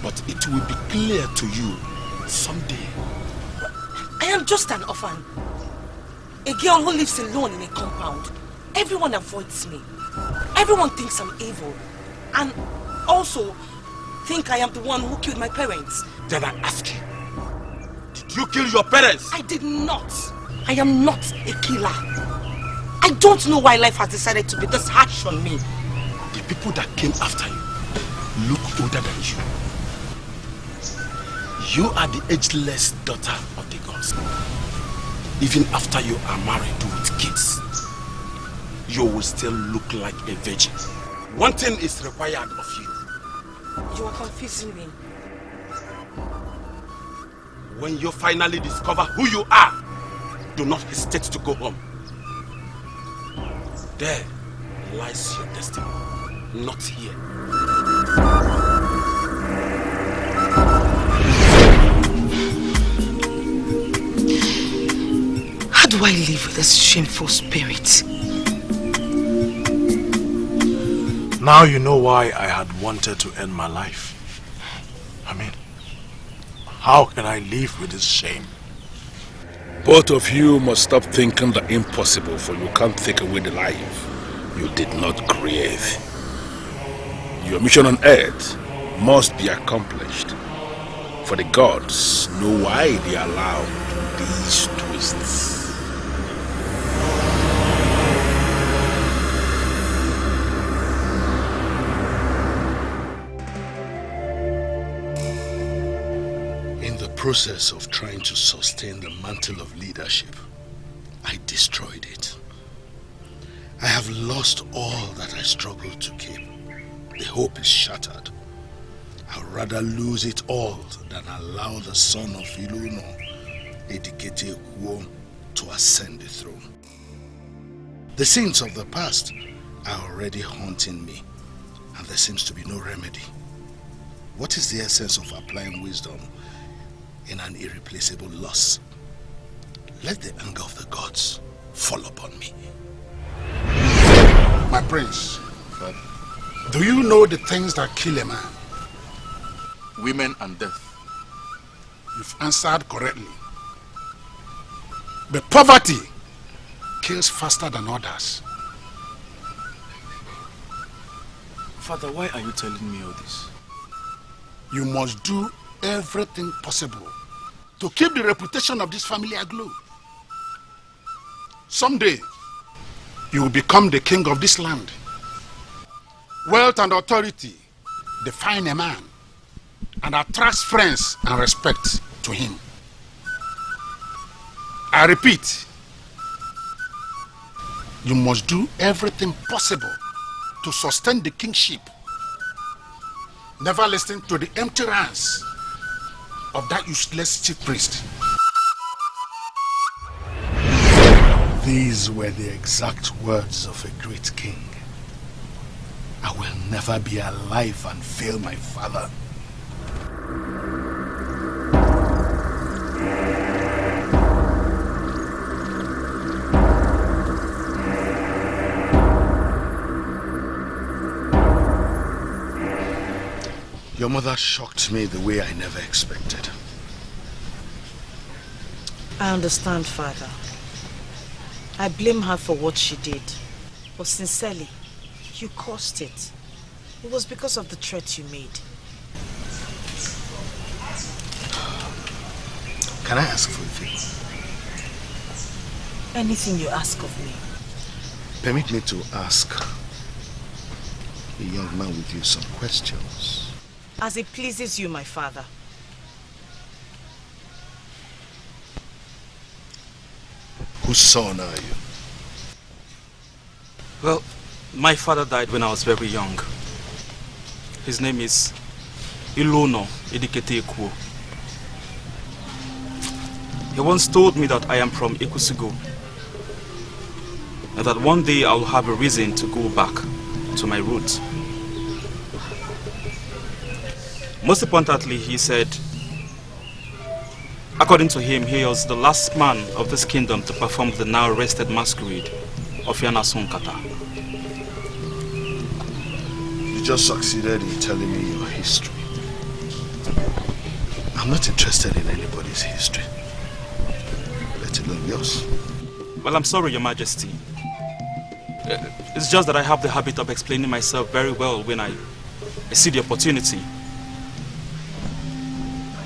But it will be clear to you someday. I am just an orphan. A girl who lives alone in a compound. Everyone avoids me. Everyone thinks I'm evil. And also think I am the one who killed my parents. Then I ask you, did you kill your parents? I did not. I am not a killer. I don't know why life has decided to be this harsh on me. The people that came after you look older than you. You are the ageless daughter of the gods. Even after you are married with kids, you will still look like a virgin. One thing is required of you. You are confusing me. When you finally discover who you are, do not hesitate to go home. There lies your destiny, not here. How do I live with this shameful spirit? Now you know why I had wanted to end my life. I mean, how can I live with this shame? Both of you must stop thinking the impossible, for you can't take away the life you did not create. Your mission on earth must be accomplished, for the gods know why they allowed these twists. In the process of trying to sustain the mantle of leadership, I destroyed it. I have lost all that I struggled to keep. The hope is shattered. I'd rather lose it all than allow the son of Iluno, Edikete Ekwo, to ascend the throne. The sins of the past are already haunting me, and there seems to be no remedy. What is the essence of applying wisdom in an irreplaceable loss? Let the anger of the gods fall upon me. My prince, do you know the things that kill a man? Women and death. You've answered correctly. But poverty kills faster than others. Father, why are you telling me all this? You must do everything possible to keep the reputation of this family aglow. Someday, you will become the king of this land. Wealth and authority define a man and attracts friends and respect to him. I repeat, you must do everything possible to sustain the kingship. Never listen to the empty rants of that useless chief priest. These were the exact words of a great king. I will never be alive and fail my father. Your mother shocked me the way I never expected. I understand, Father. I blame her for what she did. But sincerely, you caused it. It was because of the threat you made. Can I ask for a favor? Anything you ask of me. Permit me to ask a young man with you some questions. As it pleases you, my father. Whose son are you? Well, my father died when I was very young. His name is Iluno Edikete Ekwo. He once told me that I am from Ekusigo. and that one day I'll have a reason to go back to my roots. Most importantly, he said, according to him, he was the last man of this kingdom to perform the now arrested masquerade of Yana Sonkata. You just succeeded in telling me your history. I'm not interested in anybody's history, let alone yours. Well, I'm sorry, Your Majesty. It's just that I have the habit of explaining myself very well when I see the opportunity.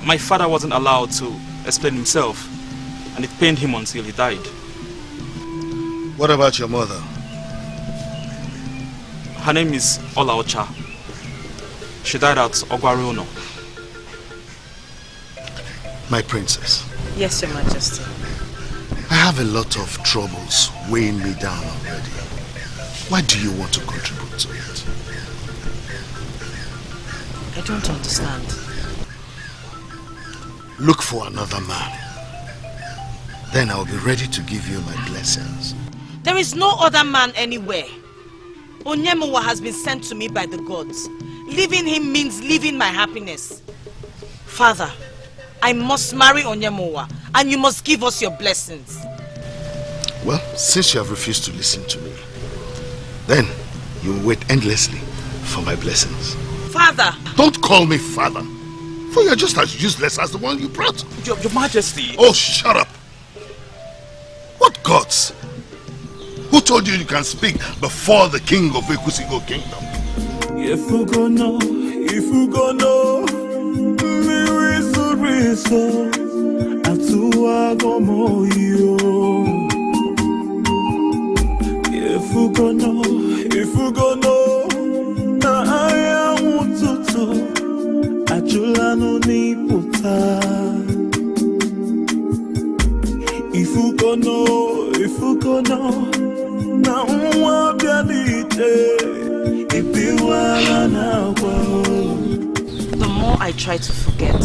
My father wasn't allowed to explain himself, and it pained him until he died. What about your mother? Her name is Olaocha. She died at Ogwariono. My princess. Yes, Your Majesty. I have a lot of troubles weighing me down already. Why do you want to contribute to it? I don't understand. Look for another man. Then I'll be ready to give you my blessings. There is no other man anywhere. Onyemowa has been sent to me by the gods. Leaving him means leaving my happiness. Father, I must marry Onyemowa, and you must give us your blessings. Well, since you have refused to listen to me, then you will wait endlessly for my blessings. Father! Don't call me father, for you're just as useless as the one you brought. Your Majesty! Oh, shut up! What gods? Who told you you can speak before the king of Ekusigo kingdom? If you go know, me reso, atuwa gomo yo. If you go know, na aya mututu, achula no ni puta. If you go know, na uwa bianite. The more I try to forget,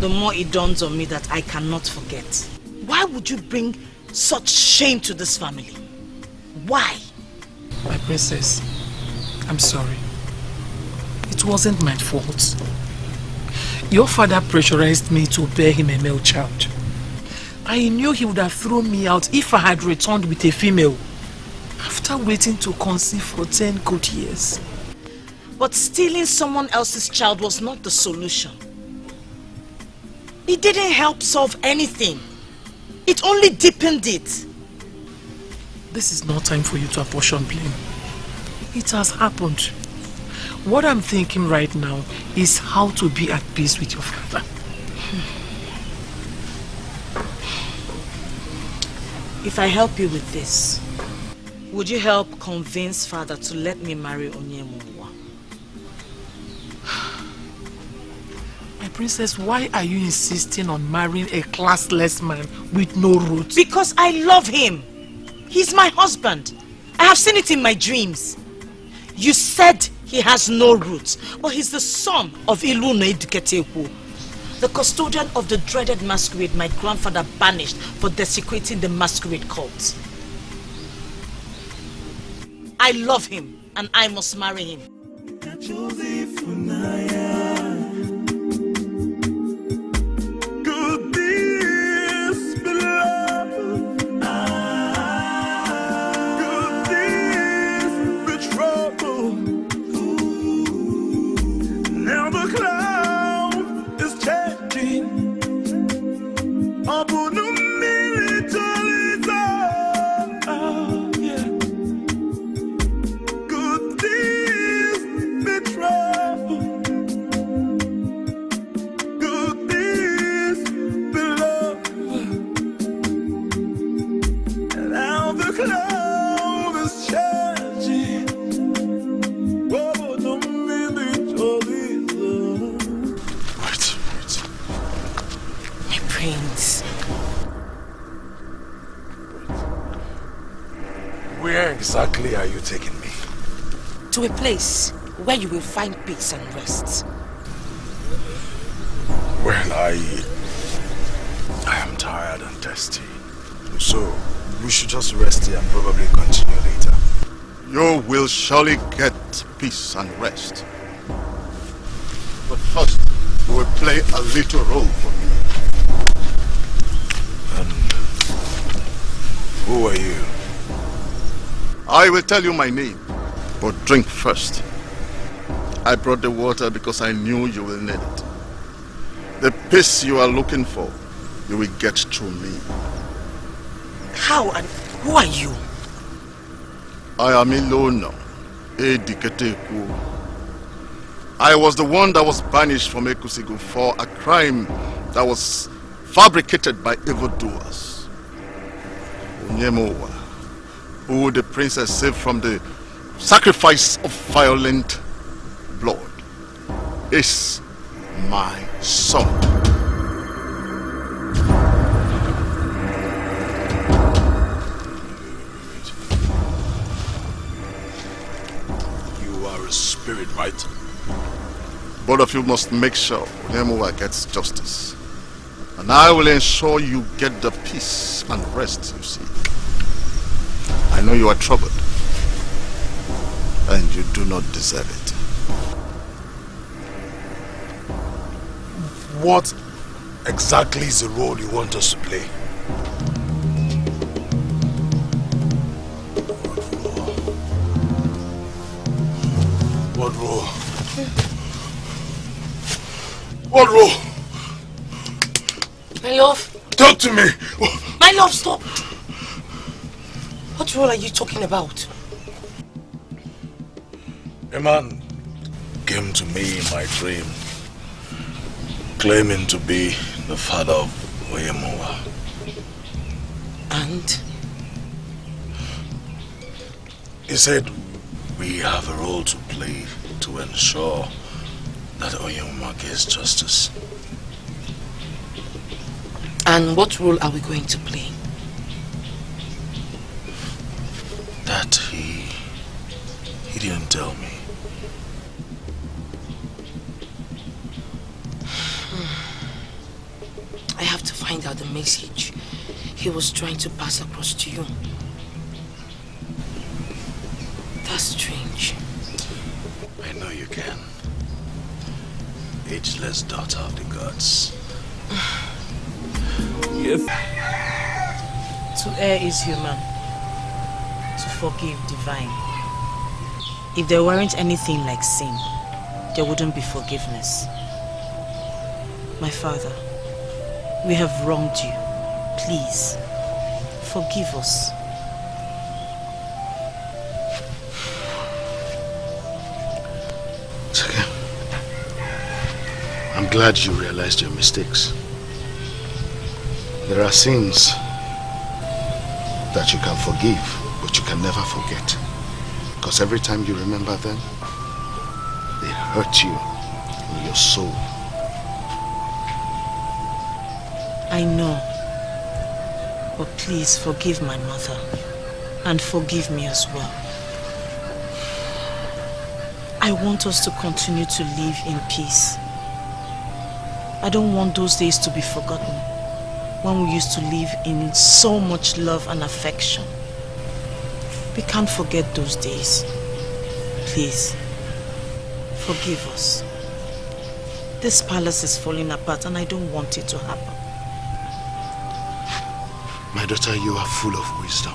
the more it dawns on me that I cannot forget. Why would you bring such shame to this family? Why? My princess, I'm sorry. It wasn't my fault. Your father pressurized me to bear him a male child. I knew he would have thrown me out if I had returned with a female. After waiting to conceive for 10 good years. But stealing someone else's child was not the solution. It didn't help solve anything. It only deepened it. This is not time for you to apportion blame. It has happened. What I'm thinking right now is how to be at peace with your father. If I help you with this, would you help convince father to let me marry Onyemowa? My princess, why are you insisting on marrying a classless man with no roots? Because I love him. He's my husband. I have seen it in my dreams. You said he has no roots, but he's the son of Iluno Eduketeku, the custodian of the dreaded masquerade my grandfather banished for desecrating the masquerade cult. I love him, and I must marry him. Now the cloud is changing. Where exactly are you taking me? To a place where you will find peace and rest. Well, I am tired and thirsty. So, we should just rest here and probably continue later. You will surely get peace and rest. But first, you will play a little role for me. And who are you? I will tell you my name, but drink first. I brought the water because I knew you will need it. The peace you are looking for, you will get through me. How and who are you? I am Ilono, Ediketeku. I was the one that was banished from Ekusigo for a crime that was fabricated by evildoers. Onyemowa, who the princess saved from the sacrifice of violent blood, is my son. You are a spirit, right? Both of you must make sure Onyemowa gets justice. And I will ensure you get the peace and rest you seek. I know you are troubled. And you do not deserve it. What exactly is the role you want us to play? What role? What role? My love. Talk to me. My love, stop. What role are you talking about? A man came to me in my dream, claiming to be the father of Onyemowa. And? He said we have a role to play to ensure that Onyemowa gets justice. And what role are we going to play? That he didn't tell me. I have to find out the message he was trying to pass across to you. That's strange. I know you can. Ageless daughter of the gods. Yes. To err is human. To forgive, divine. If there weren't anything like sin, there wouldn't be forgiveness. My father, we have wronged you. Please, forgive us. It's okay. I'm glad you realized your mistakes. There are sins that you can forgive, but you can never forget. Because every time you remember them, they hurt you in your soul. I know. But please forgive my mother. And forgive me as well. I want us to continue to live in peace. I don't want those days to be forgotten, when we used to live in so much love and affection. We can't forget those days. Please, forgive us. This palace is falling apart and I don't want it to happen. My daughter, you are full of wisdom.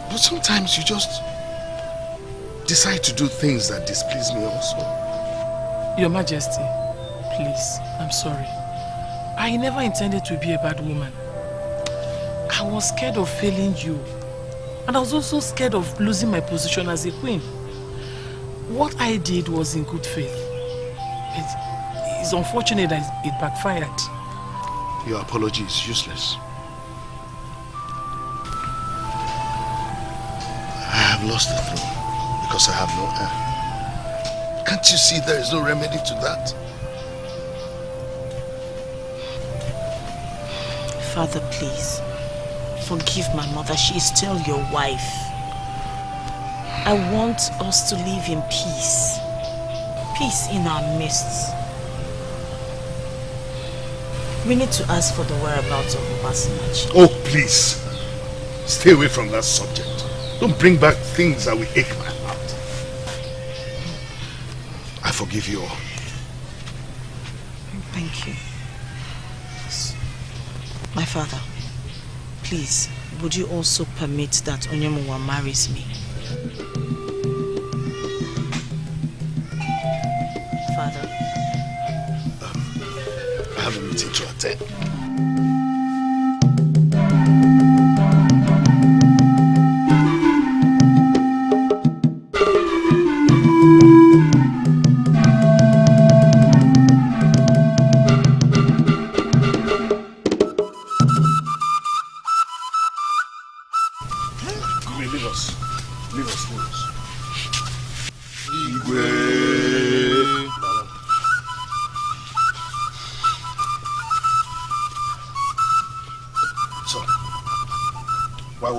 But sometimes you just decide to do things that displease me also. Your Majesty, please, I'm sorry. I never intended to be a bad woman. I was scared of failing you. And I was also scared of losing my position as a queen. What I did was in good faith. It's unfortunate that it backfired. Your apology is useless. I have lost the throne because I have no heir. Can't you see there is no remedy to that? Father, please, forgive my mother. She is still your wife. I want us to live in peace. Peace in our midst. We need to ask for the whereabouts of Obasinachi. Oh, please. Stay away from that subject. Don't bring back things that will ache my heart. I forgive you all. Thank you. My father, please, would you also permit that Onyemuwa marries me? Father? I have a meeting to attend.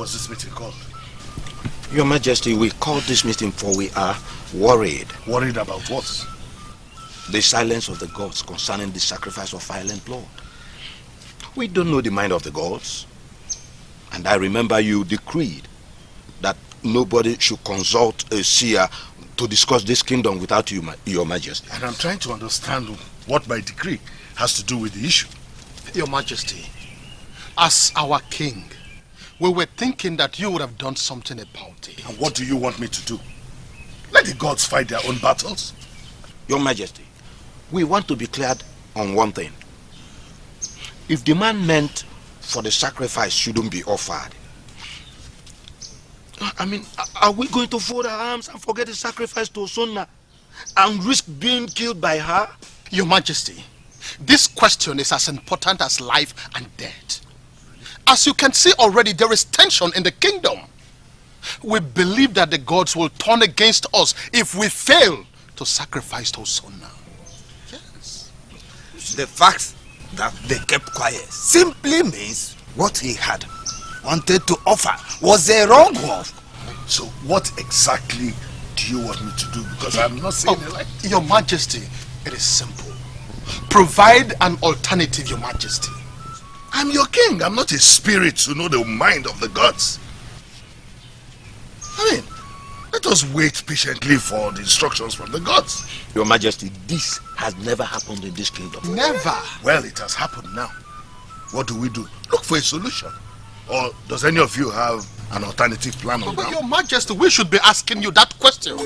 This meeting called? Your Majesty, we called this meeting for we are worried. Worried about what? The silence of the gods concerning the sacrifice of violent blood. We don't know the mind of the gods. And I remember you decreed that nobody should consult a seer to discuss this kingdom without you, Your Majesty. And I'm trying to understand what my decree has to do with the issue. Your Majesty, as our king, we were thinking that you would have done something about it. And what do you want me to do? Let the gods fight their own battles. Your Majesty, we want to be cleared on one thing. If the man meant for the sacrifice shouldn't be offered, I mean, are we going to fold our arms and forget the sacrifice to Osonna and risk being killed by her? Your Majesty, this question is as important as life and death. As you can see already, there is tension in the kingdom. We believe that the gods will turn against us if we fail to sacrifice to Osonna. Yes. The fact that they kept quiet simply means what he had wanted to offer was a wrong one. So what exactly do you want me to do? Because I'm not saying it like... Your Majesty, it is simple. Provide an alternative, Your Majesty. I'm your king. I'm not a spirit to know the mind of the gods. I mean, let us wait patiently for the instructions from the gods. Your Majesty, this has never happened in this kingdom. Never. Well, it has happened now. What do we do? Look for a solution. Or does any of you have an alternative plan on But ground? Your Majesty, we should be asking you that question.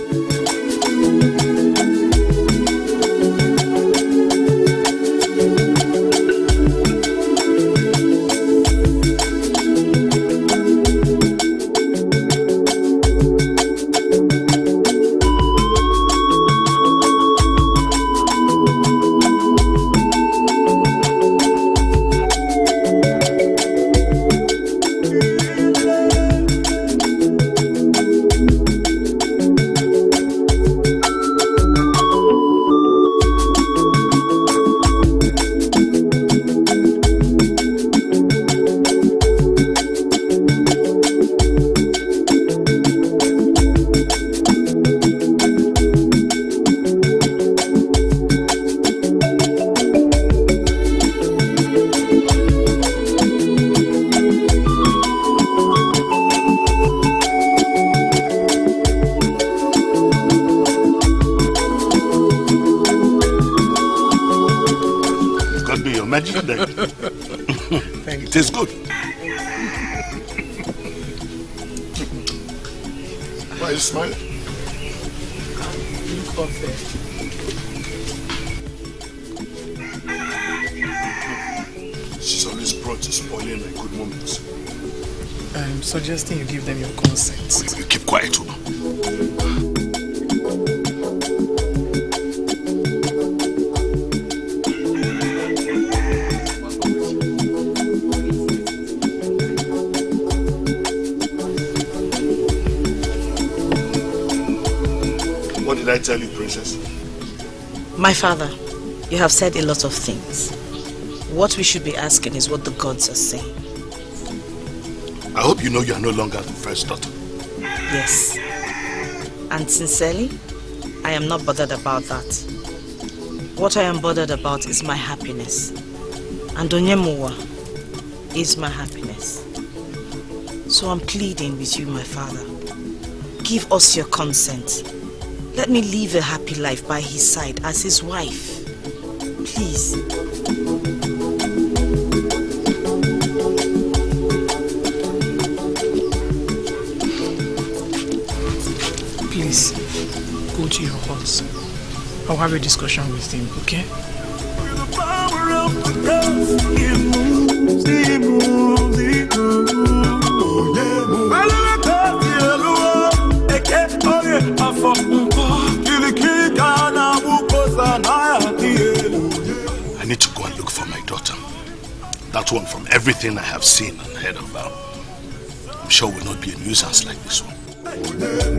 It tastes good. Why are you smiling? Look up there. She's always brought to spoiling my good moments. I'm suggesting you give them your consent. You keep quiet, Uma. What did I tell you, Princess? My father, you have said a lot of things. What we should be asking is what the gods are saying. I hope you know you are no longer the first daughter. Yes. And sincerely, I am not bothered about that. What I am bothered about is my happiness. And Onyemuwa is my happiness. So I'm pleading with you, my father. Give us your consent. Let me live a happy life by his side as his wife. Please. Please, go to your horse. I'll have a discussion with him, okay? I need to go and look for my daughter. That one, from everything I have seen and heard of her, I'm sure will not be a nuisance like this one.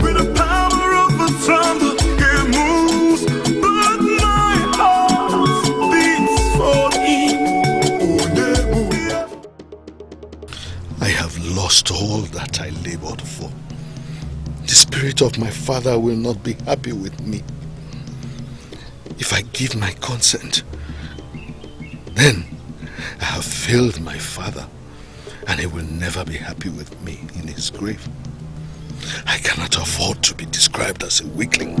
With the power of the thunder, it moves, but my heart beats for him. I have lost all that I labored for. The spirit of my father will not be happy with me. If I give my consent, then I have failed my father, and he will never be happy with me in his grave. I cannot afford to be described as a weakling.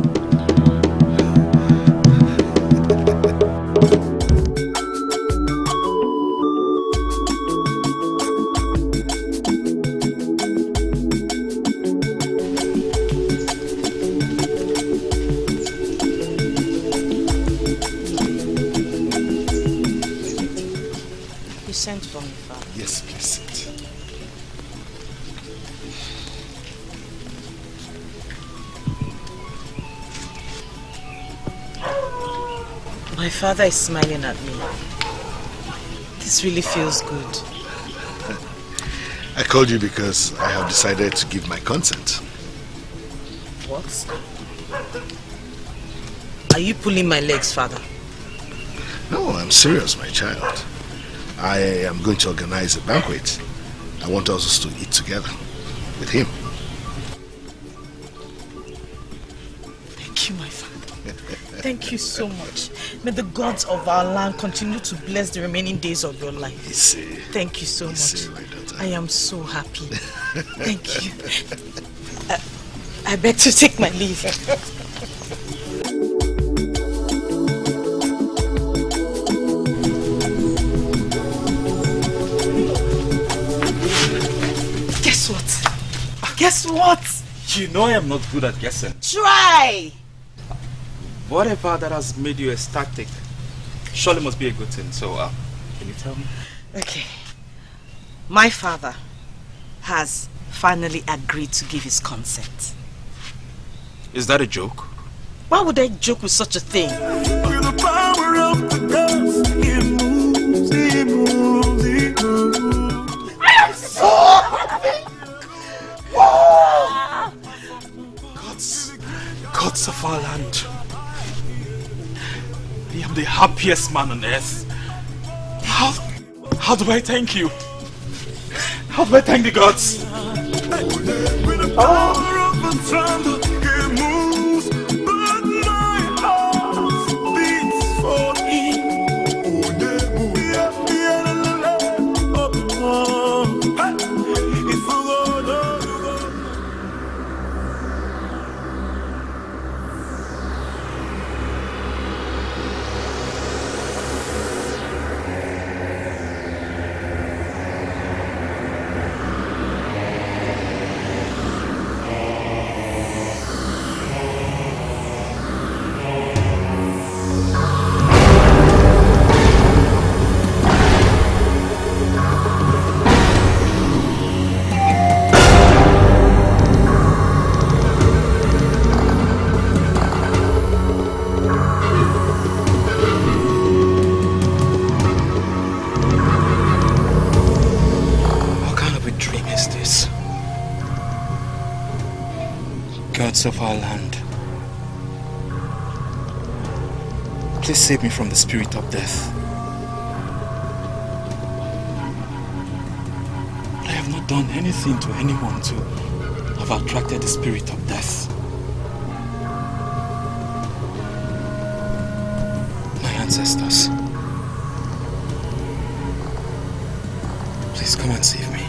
You sent for me, father. Yes, please sit. My father is smiling at me. This really feels good. I called you because I have decided to give my consent. What? Are you pulling my legs, father? No, I'm serious, my child. I am going to organize a banquet. I want us to eat together with him. Thank you, my father. Thank you so much. May the gods of our land continue to bless the remaining days of your life. Thank you so much. I am so happy. Thank you. I beg to take my leave. Guess what? Guess what? You know I am not good at guessing. Try! Whatever that has made you ecstatic surely must be a good thing. So, can you tell me? Okay. My father has finally agreed to give his consent. Is that a joke? Why would I joke with such a thing? With the power of the gods, it moves, it moves, it moves. I am so happy! Gods of our land. I am the happiest man on earth. How do I thank you? How do I thank the gods? With the power of the thunder, it moves, but my heart beats for him. Gods of our land, please save me from the spirit of death. I have not done anything to anyone to have attracted the spirit of death. My ancestors, Come and save me.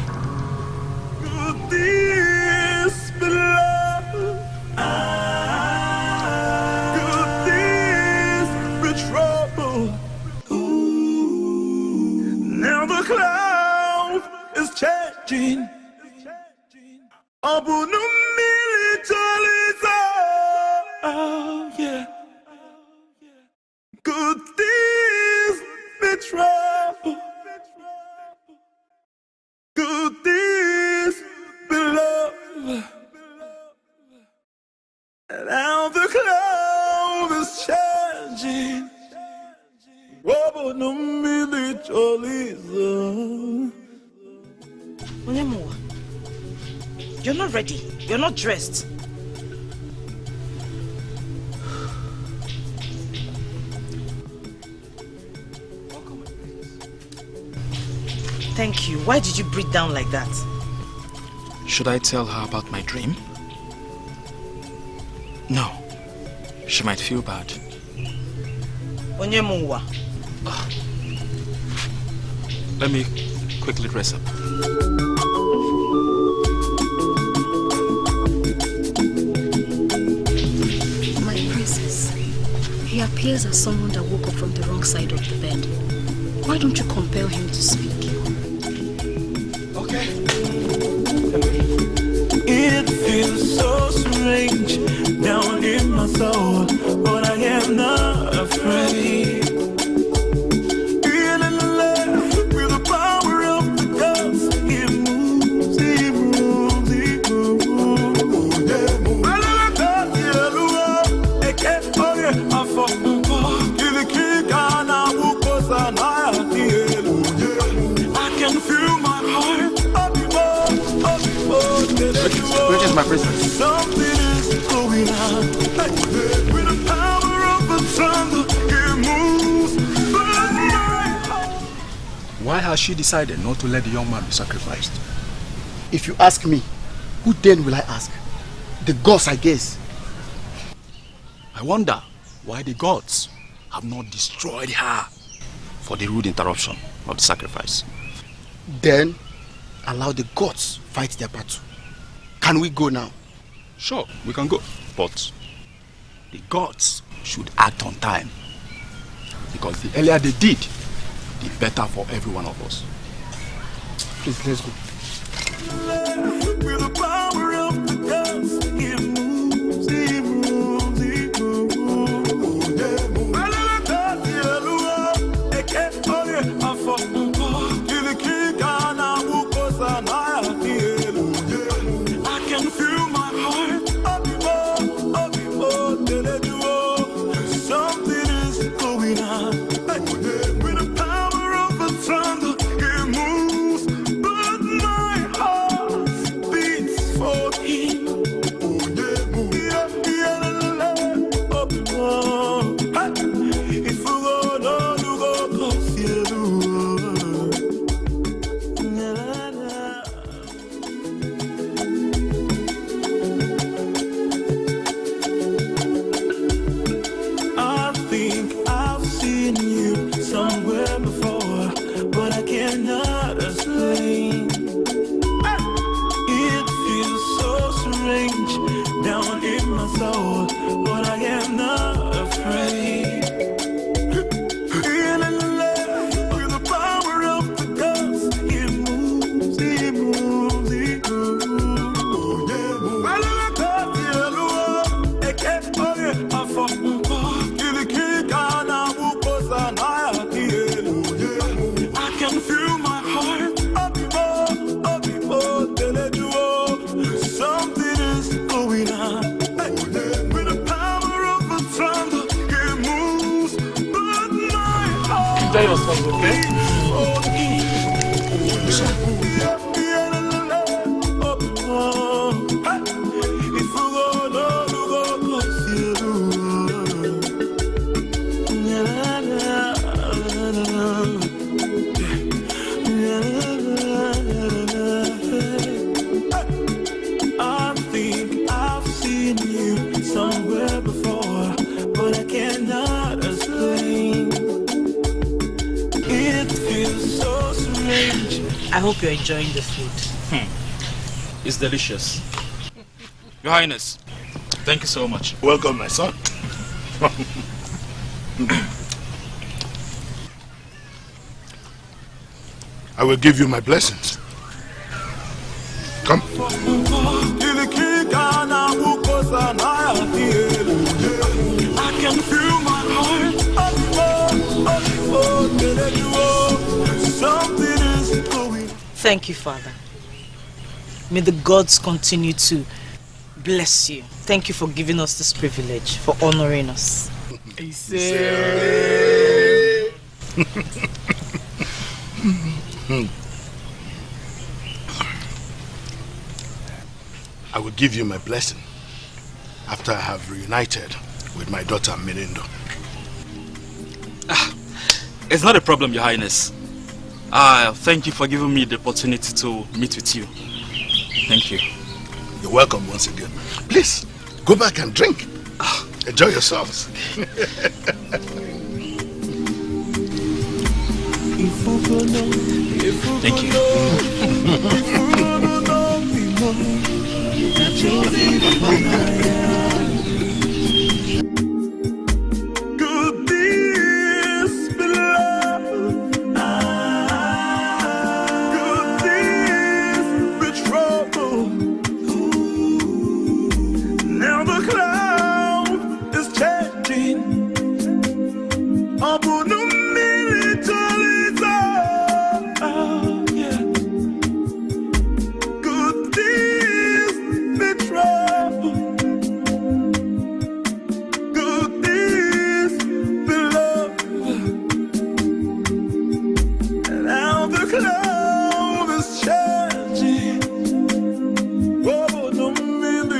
Could this be love? Could this be trouble? Ooh. Now the cloud is changing. Oh yeah. Could this be trouble? Could this be love? Now the cloud is changing. Onyemowa, you're not ready. You're not dressed. Thank you. Why did you breathe down like that? Should I tell her about my dream? No. She might feel bad. Onyemowa. Let me quickly dress up. My princess, he appears as someone that woke up from the wrong side of the bed. Why don't you compel him to speak? Okay. It feels so strange down in my soul, but I am not afraid. Feeling love with the power of the gods. It moves, it moves, it moves. I can feel my heart. Which is my princess? Something is going on. With the power of the thunder, it moves. Why has she decided not to let the young man be sacrificed? If you ask me, who then will I ask? The gods, I guess. I wonder why the gods have not destroyed her for the rude interruption of the sacrifice. Then, allow the gods fight their battle. Can we go now? Sure, we can go. But the gods should act on time. Because the earlier they did, the better for every one of us. Please, let's go. With the power of the gods, it moves, it moves, it moves. I can feel my heart. Something is going on. With the power of the thunder, it moves. But my heart beats for him. If we go, no, you go, close you. I think I've seen you somewhere before, but I cannot explain. It feels so strange down in my soul, but I am not afraid. Feeling love with the power of the gods, it moves, it moves, it moves. I can feel my heart. Something is going on. With the power of the thunder, it moves. But my heart. Enjoy yourself, okay? If we go, no, you go, close you. I think I've seen you somewhere before, but I cannot explain. It feels so I hope you're enjoying the food. It's delicious. Your Highness, thank you so much. Welcome, my son. I will give you my blessings. Come. I can feel my heart. Something is going. Thank you, Father. May the gods continue to bless you. Thank you for giving us this privilege, for honoring us. I will give you my blessing after I have reunited with my daughter Mirindo. It's not a problem, Your Highness. Thank you for giving me the opportunity to meet with you. Thank you. You're welcome once again. Please, go back and drink. Enjoy yourselves. Thank you. Could this be love? Could this be trouble? Now the cloud is changing. Yeah. Could this be trouble? Could this be love? Now the cloud is changing. Oh, no, maybe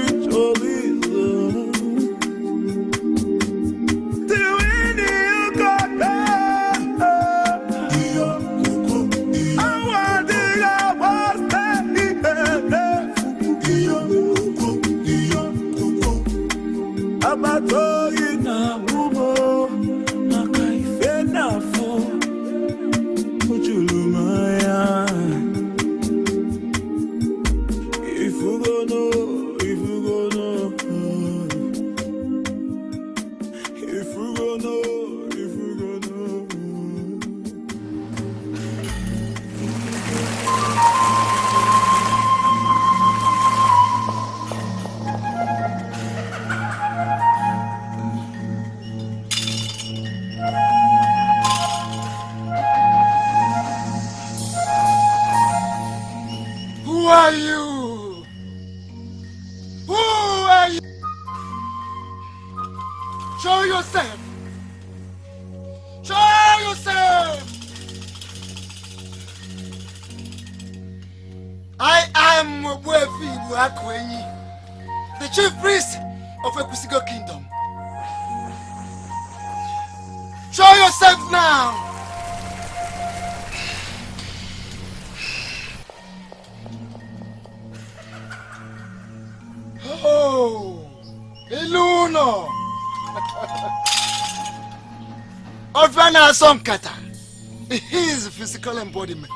are you? Who are you? Show yourself. Show yourself. I am Obuefi Buakwenyi, the chief priest of Ekusigo Kingdom. Show yourself now. Oh, Iluno. Ofana Sonkata, his physical embodiment.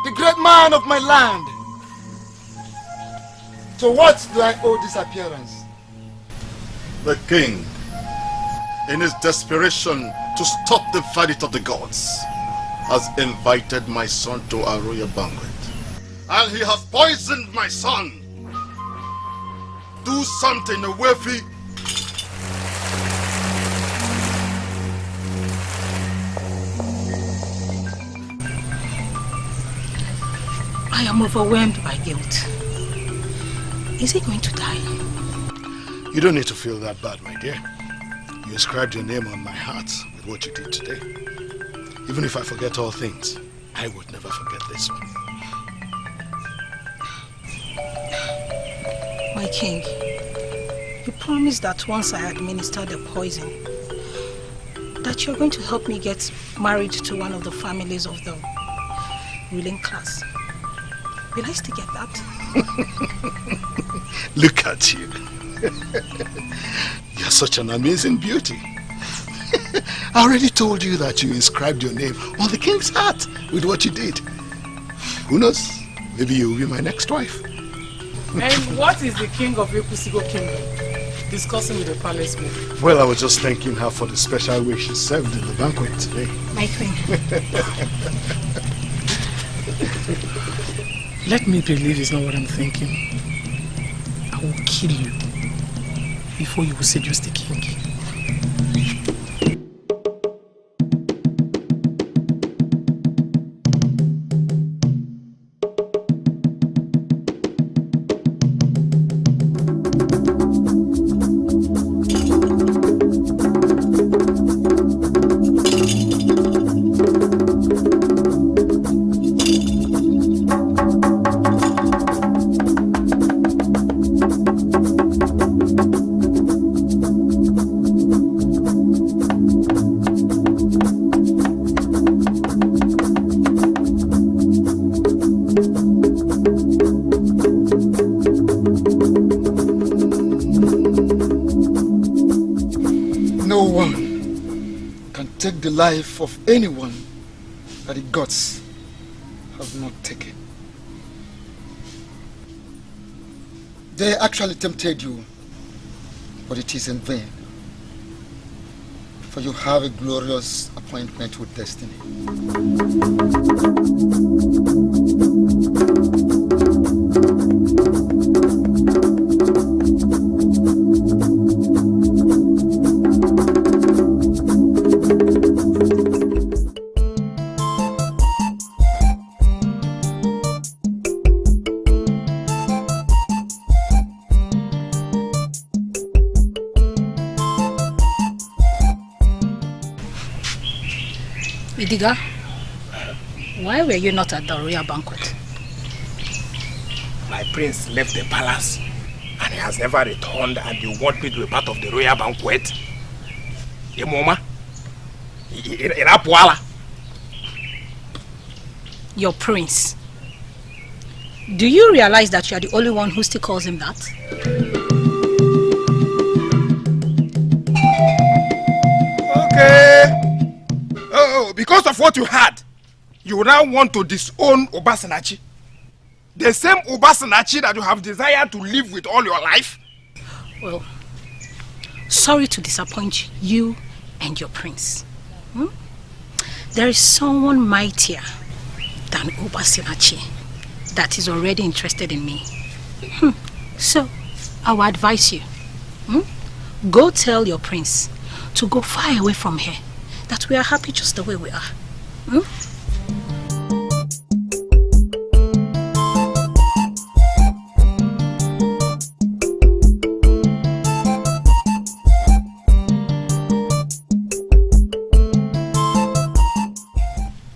The great man of my land. So what do I owe this appearance? The king, in his desperation to stop the verdict of the gods, has invited my son to a royal banquet. And he has poisoned my son. Do something, Owefi. I am overwhelmed by guilt. Is he going to die? You don't need to feel that bad, my dear. You inscribed your name on my heart with what you did today. Even if I forget all things, I would never forget this one. My king, you promised that once I administer the poison, that you're going to help me get married to one of the families of the ruling class. Will I still get that? Look at you. You're such an amazing beauty. I already told you that you inscribed your name on the king's heart with what you did. Who knows? Maybe you will be my next wife. And what is the king of Ekusigo kingdom discussing with the palace woman? Well, I was just thanking her for the special way she served in the banquet today. My queen. Let me believe it's not what I'm thinking. I will kill you before you will seduce the king. The life of anyone that the gods have not taken. They actually tempted you, but it is in vain, for you have a glorious appointment with destiny. Idiga, why were you not at the royal banquet? My prince left the palace and he has never returned, and you want me to be part of the royal banquet? Mama? Your prince. Do you realize that you are the only one who still calls him that? Okay. Oh, because of what you had, you now want to disown Obasanachi. The same Obasanachi that you have desired to live with all your life? Well, sorry to disappoint you and your prince. There is someone mightier than Obasanachi that is already interested in me. So, I will advise you. Go tell your prince to go far away from here, that we are happy just the way we are.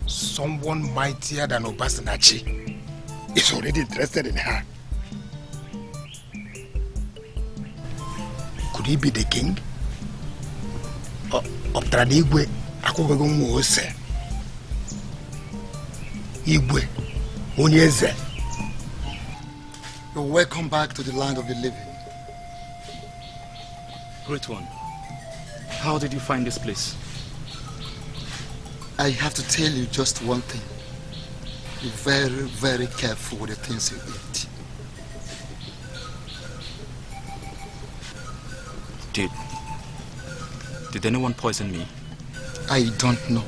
Someone mightier than Obasanachi is already interested in her. Could he be the king? Igwe Ose. Igwe Onyeze. You're welcome back to the land of the living. Great one. How did you find this place? I have to tell you just one thing. Be very, very careful with the things you eat. Did anyone poison me? I don't know.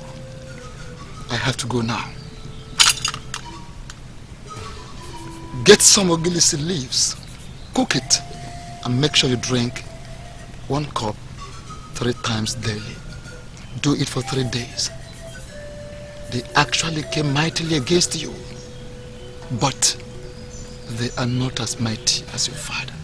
I have to go now. Get some ogilisi leaves, cook it, and make sure you drink 1 cup 3 times daily. Do it for 3 days. They actually came mightily against you, but they are not as mighty as your father.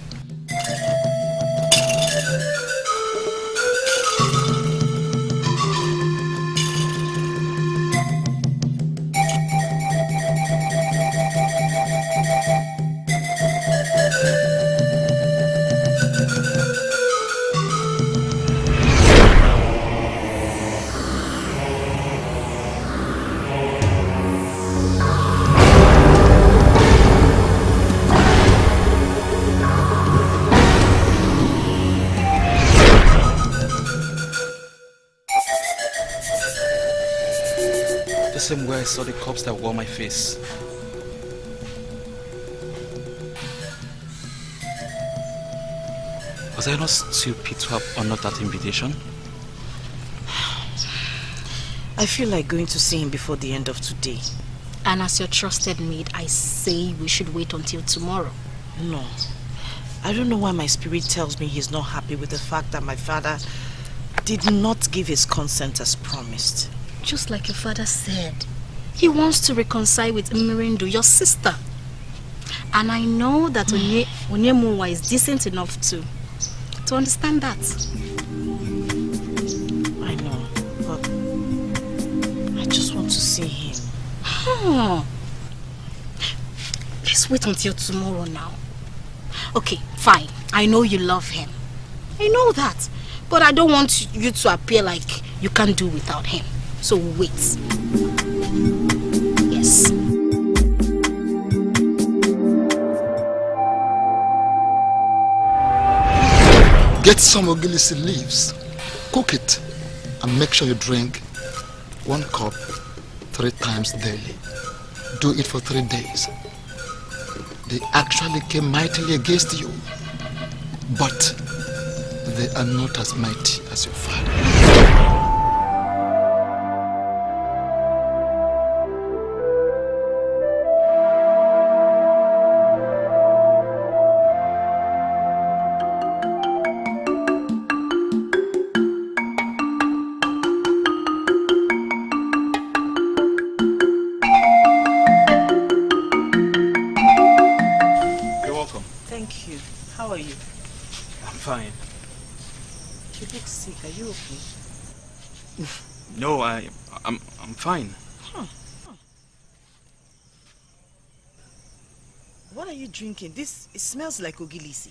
same way I saw the corpse that wore my face. Was I not stupid to have honored that invitation? I feel like going to see him before the end of today. And as your trusted maid, I say we should wait until tomorrow. No. I don't know why my spirit tells me he's not happy with the fact that my father did not give his consent as promised. Just like your father said, he wants to reconcile with NDUMMIRI, your sister. And I know that Onyemuwa is decent enough to understand that. I know, but I just want to see him. Huh. Let's wait until tomorrow now. Okay, fine. I know you love him. I know that. But I don't want you to appear like you can't do without him. So wait. Yes. Get some ogilisi leaves, cook it, and make sure you drink 1 cup 3 times daily. Do it for 3 days. They actually came mightily against you, but they are not as mighty as your father. Fine. You look sick. Are you okay? No, I'm fine. Huh. What are you drinking? It smells like ogilisi.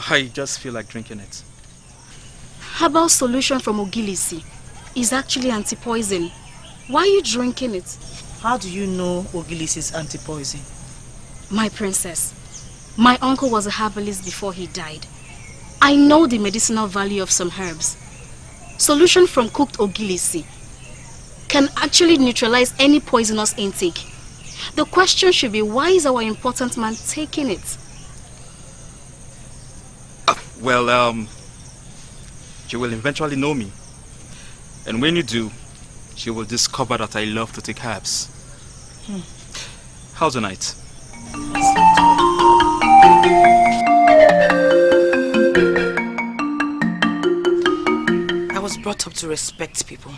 I just feel like drinking it. Herbal solution from ogilisi is actually anti-poison. Why are you drinking it? How do you know ogilisi is anti-poison? My princess, my uncle was a herbalist before he died. I know the medicinal value of some herbs. Solution from cooked ogilisi can actually neutralize any poisonous intake. The question should be, why is our important man taking it? Well, you will eventually know me. And when you do, you will discover that I love to take herbs. How's the night? I was brought up to respect people,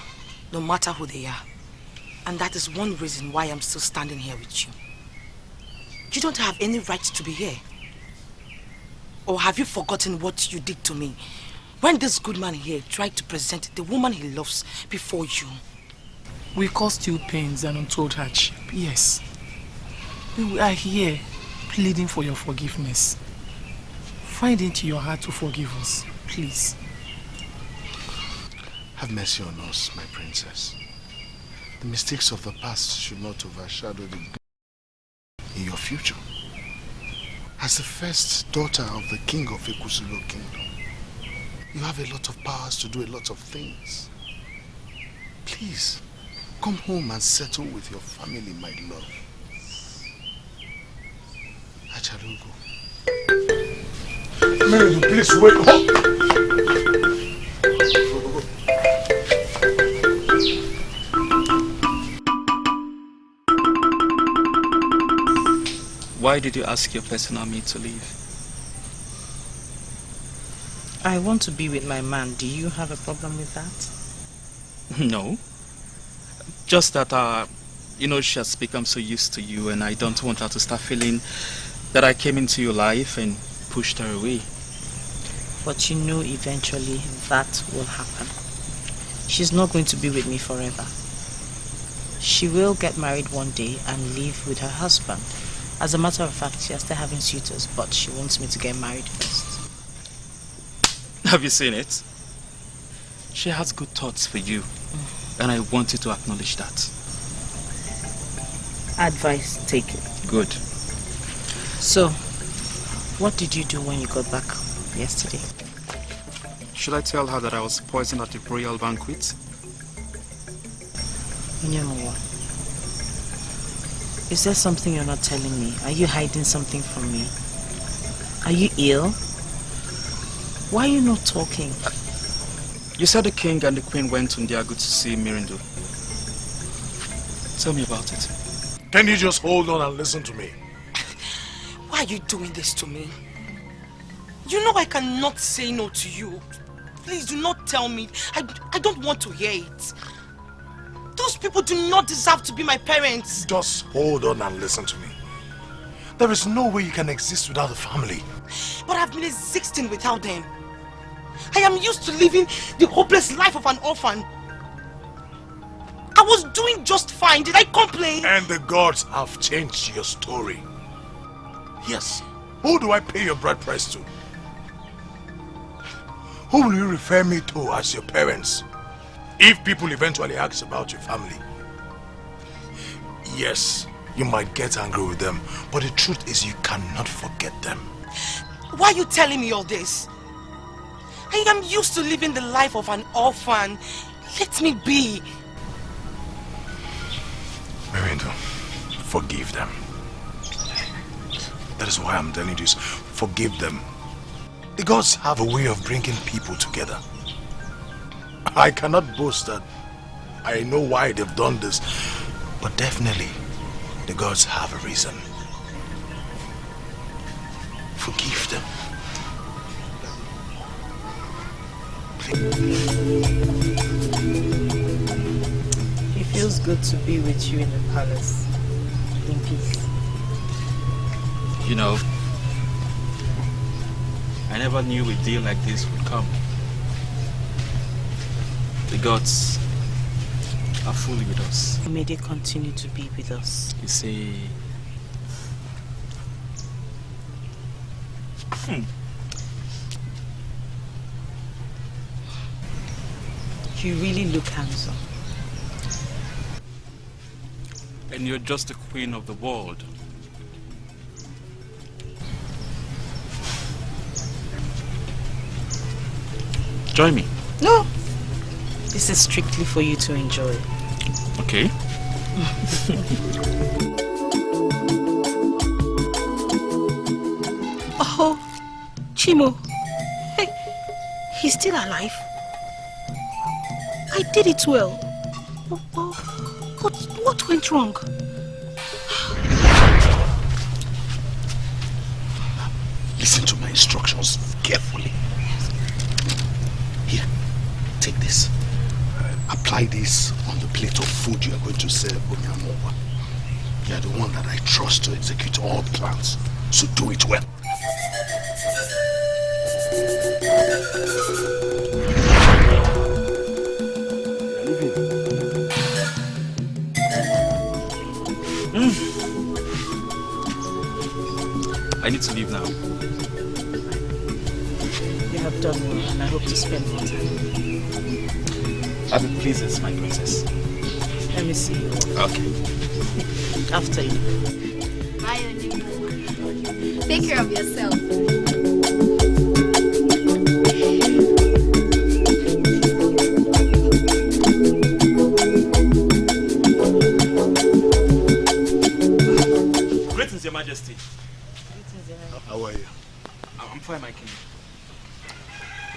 no matter who they are. And that is one reason why I'm still standing here with you. You don't have any right to be here. Or have you forgotten what you did to me when this good man here tried to present the woman he loves before you? We caused you pains and untold hardship, yes. We are here pleading for your forgiveness. Find into your heart to forgive us, please. Have mercy on us, my princess. The mistakes of the past should not overshadow the good in your future. As the first daughter of the king of Ekusigo kingdom, you have a lot of powers to do a lot of things. Please, come home and settle with your family, my love. Achalugo. Mary, please wait. Why did you ask your personal maid to leave? I want to be with my man. Do you have a problem with that? No. Just that, you know, she has become so used to you and I don't want her to start feeling that I came into your life and pushed her away. But you know eventually that will happen. She's not going to be with me forever. She will get married one day and live with her husband. As a matter of fact, she is still having suitors, but she wants me to get married first. Have you seen it? She has good thoughts for you, and I want you to acknowledge that. Advice taken. Good. So, what did you do when you got back yesterday? Should I tell her that I was poisoned at the royal banquet? Nyamuwa, is there something you're not telling me? Are you hiding something from me? Are you ill? Why are you not talking? You said the king and the queen went to Ndiago to see Mirindo. Tell me about it. Can you just hold on and listen to me? Why are you doing this to me? You know I cannot say no to you. Please do not tell me. I don't want to hear it. Those people do not deserve to be my parents. Just hold on and listen to me. There is no way you can exist without a family. But I've been existing without them. I am used to living the hopeless life of an orphan. I was doing just fine. Did I complain? And the gods have changed your story. Yes. Who do I pay your bride price to? Who will you refer me to as your parents? If people eventually ask about your family. Yes, you might get angry with them, but the truth is you cannot forget them. Why are you telling me all this? I am used to living the life of an orphan. Let me be. Mirindo, forgive them. That is why I'm telling you this. Forgive them. The gods have a way of bringing people together. I cannot boast that I know why they've done this, but definitely the gods have a reason. Forgive them. It feels good to be with you in the palace, in peace. You know, I never knew a day like this would come. The gods are fully with us. May they continue to be with us. You see... You really look handsome. And you're just the queen of the world. Join me. No. This is strictly for you to enjoy. Okay. Oh, Chimo. Hey, he's still alive. I did it well. What went wrong? Listen to my instructions carefully. Here, take this. Apply this on the plate of food you are going to serve Onyamowa. You are the one that I trust to execute all plans, so do it well. I need to leave now. You have done well, and I hope to spend more time. I'll be pleased, my princess. Let me see you. Okay. After you. Bye, Onyema. Take care of yourself. Greetings, Your Majesty. How are you? I'm fine, my king.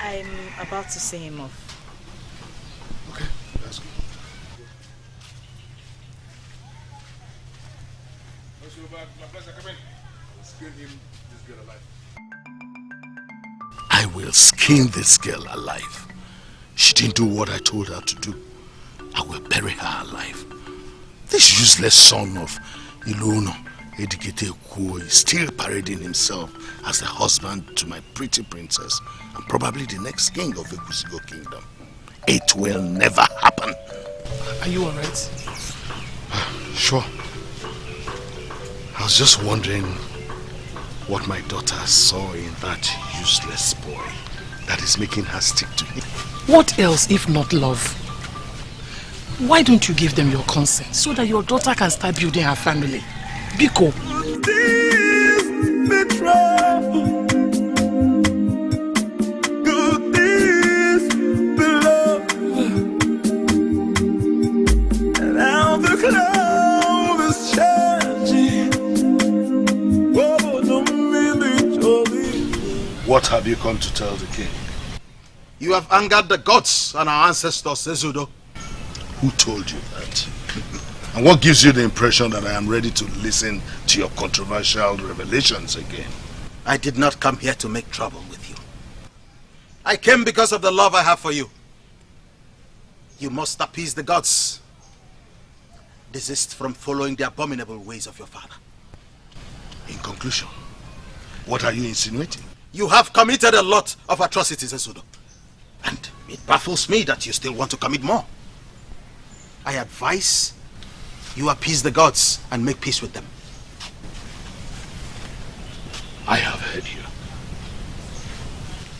I'm about to see him off. Okay, that's good. I will skin this girl alive. She didn't do what I told her to do. I will bury her alive. This useless son of Iluno Edikete is still parading himself as the husband to my pretty princess and probably the next king of the Ekusigo kingdom. It will never happen. Are you alright? Sure. I was just wondering what my daughter saw in that useless boy that is making her stick to him. What else if not love? Why don't you give them your consent so that your daughter can start building her family? Biko. Good things What have you come to tell the king? You have angered the gods and our ancestors, Ezudo. Who told you that? And what gives you the impression that I am ready to listen to your controversial revelations again? I did not come here to make trouble with you. I came because of the love I have for you. You must appease the gods. Desist from following the abominable ways of your father. In conclusion, what are you insinuating? You have committed a lot of atrocities, Ezudo. And it baffles me that you still want to commit more. I advise you appease the gods and make peace with them. I have heard you.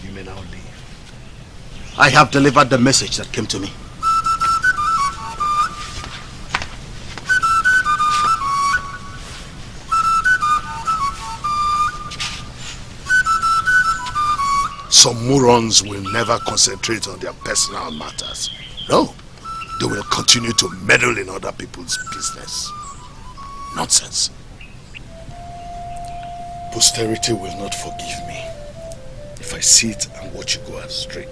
You may now leave. I have delivered the message that came to me. Some morons will never concentrate on their personal matters. No, they will continue to meddle in other people's business. Nonsense. Posterity will not forgive me if I sit and watch you go astray.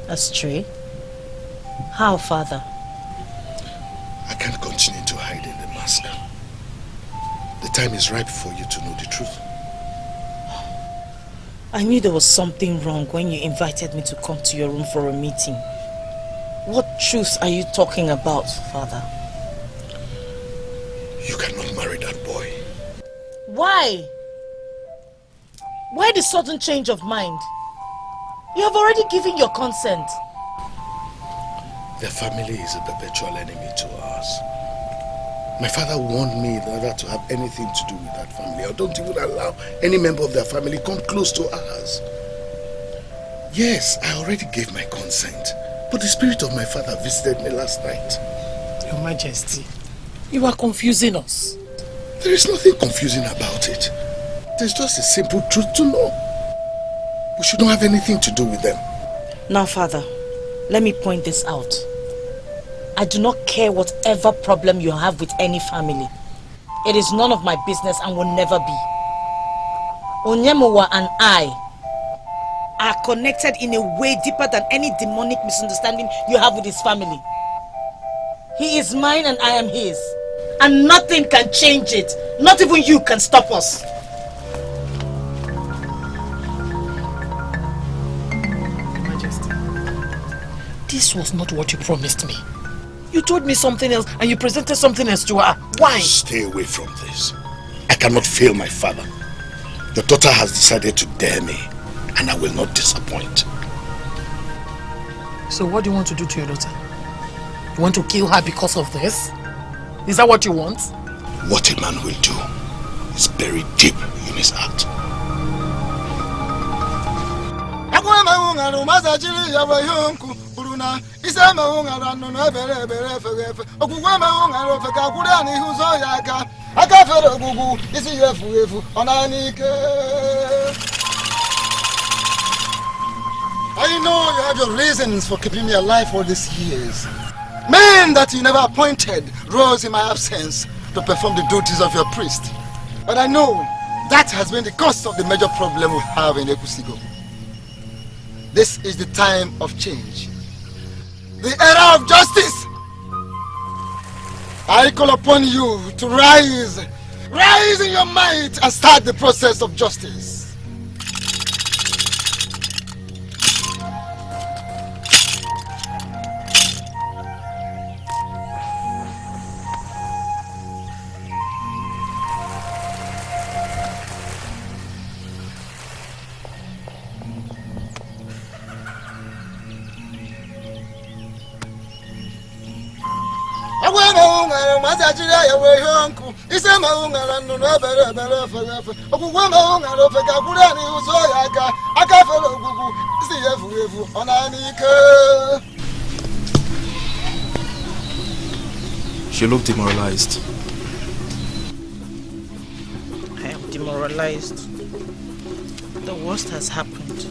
Astray? How, Father? I can't continue to hide in the mask. The time is ripe for you to know the truth. I knew there was something wrong when you invited me to come to your room for a meeting. What truth are you talking about, Father? You cannot marry that boy. Why? Why the sudden change of mind? You have already given your consent. Their family is a perpetual enemy to ours. My father warned me never to have anything to do with that family. I don't even allow any member of their family come close to ours. Yes, I already gave my consent, but the spirit of my father visited me last night. Your Majesty, you are confusing us. There is nothing confusing about it. There's just a simple truth to know. We should not have anything to do with them. Now, Father, let me point this out. I do not care whatever problem you have with any family. It is none of my business and will never be. Onyemuwa and I are connected in a way deeper than any demonic misunderstanding you have with his family. He is mine and I am his. And nothing can change it. Not even you can stop us. Majesty, this was not what you promised me. You told me something else and you presented something else to her. Why? Stay away from this. I cannot fail my father. Your daughter has decided to dare me, and I will not disappoint. So what do you want to do to your daughter? You want to kill her because of this? Is that what you want? What a man will do is buried deep in his heart. I know you have your reasons for keeping me alive all these years. Men that you never appointed rose in my absence to perform the duties of your priest. But I know that has been the cause of the major problem we have in Ekusigo. This is the time of change. The era of justice. I call upon you to rise in your might and start the process of justice. She looked demoralized. I am demoralized. The worst has happened.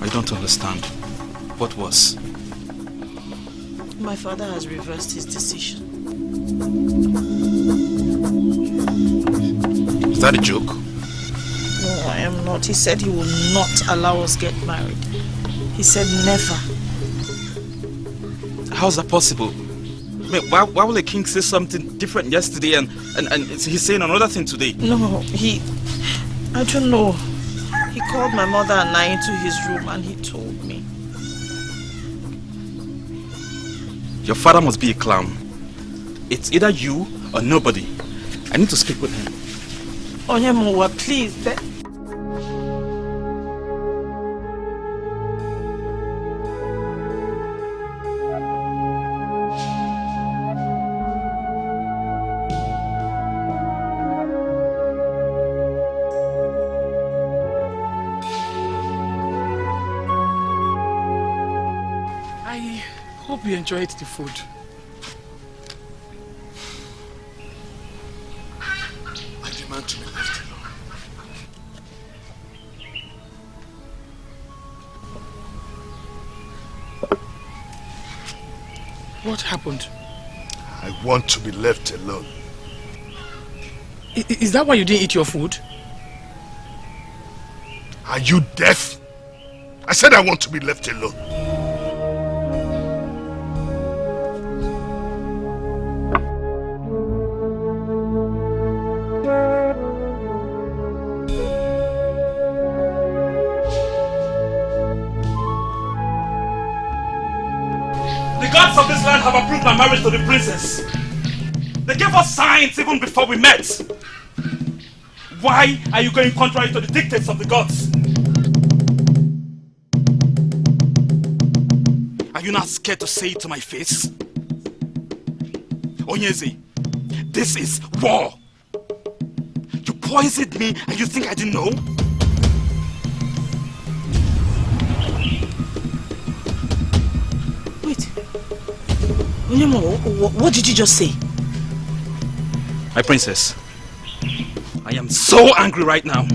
I don't understand. What was? My father has reversed his decision. Is that a joke? No, I am not. He said he will not allow us get married. He said never. How's that possible? I mean, why will the king say something different yesterday and he's saying another thing today? No, I don't know. He called my mother and I into his room and he told me. Your father must be a clown. It's either you or nobody. I need to speak with him. Onyemowa, please. I hope you enjoyed the food. I demand to be left alone. What happened? I want to be left alone. Is that why you didn't eat your food? Are you deaf? I said I want to be left alone. The gods of this land have approved my marriage to the princess. They gave us signs even before we met. Why are you going contrary to the dictates of the gods? Are you not scared to say it to my face? Onyeze, this is war. You poisoned me and you think I didn't know? Wait. Onyemo, what did you just say? My princess, I am so angry right now.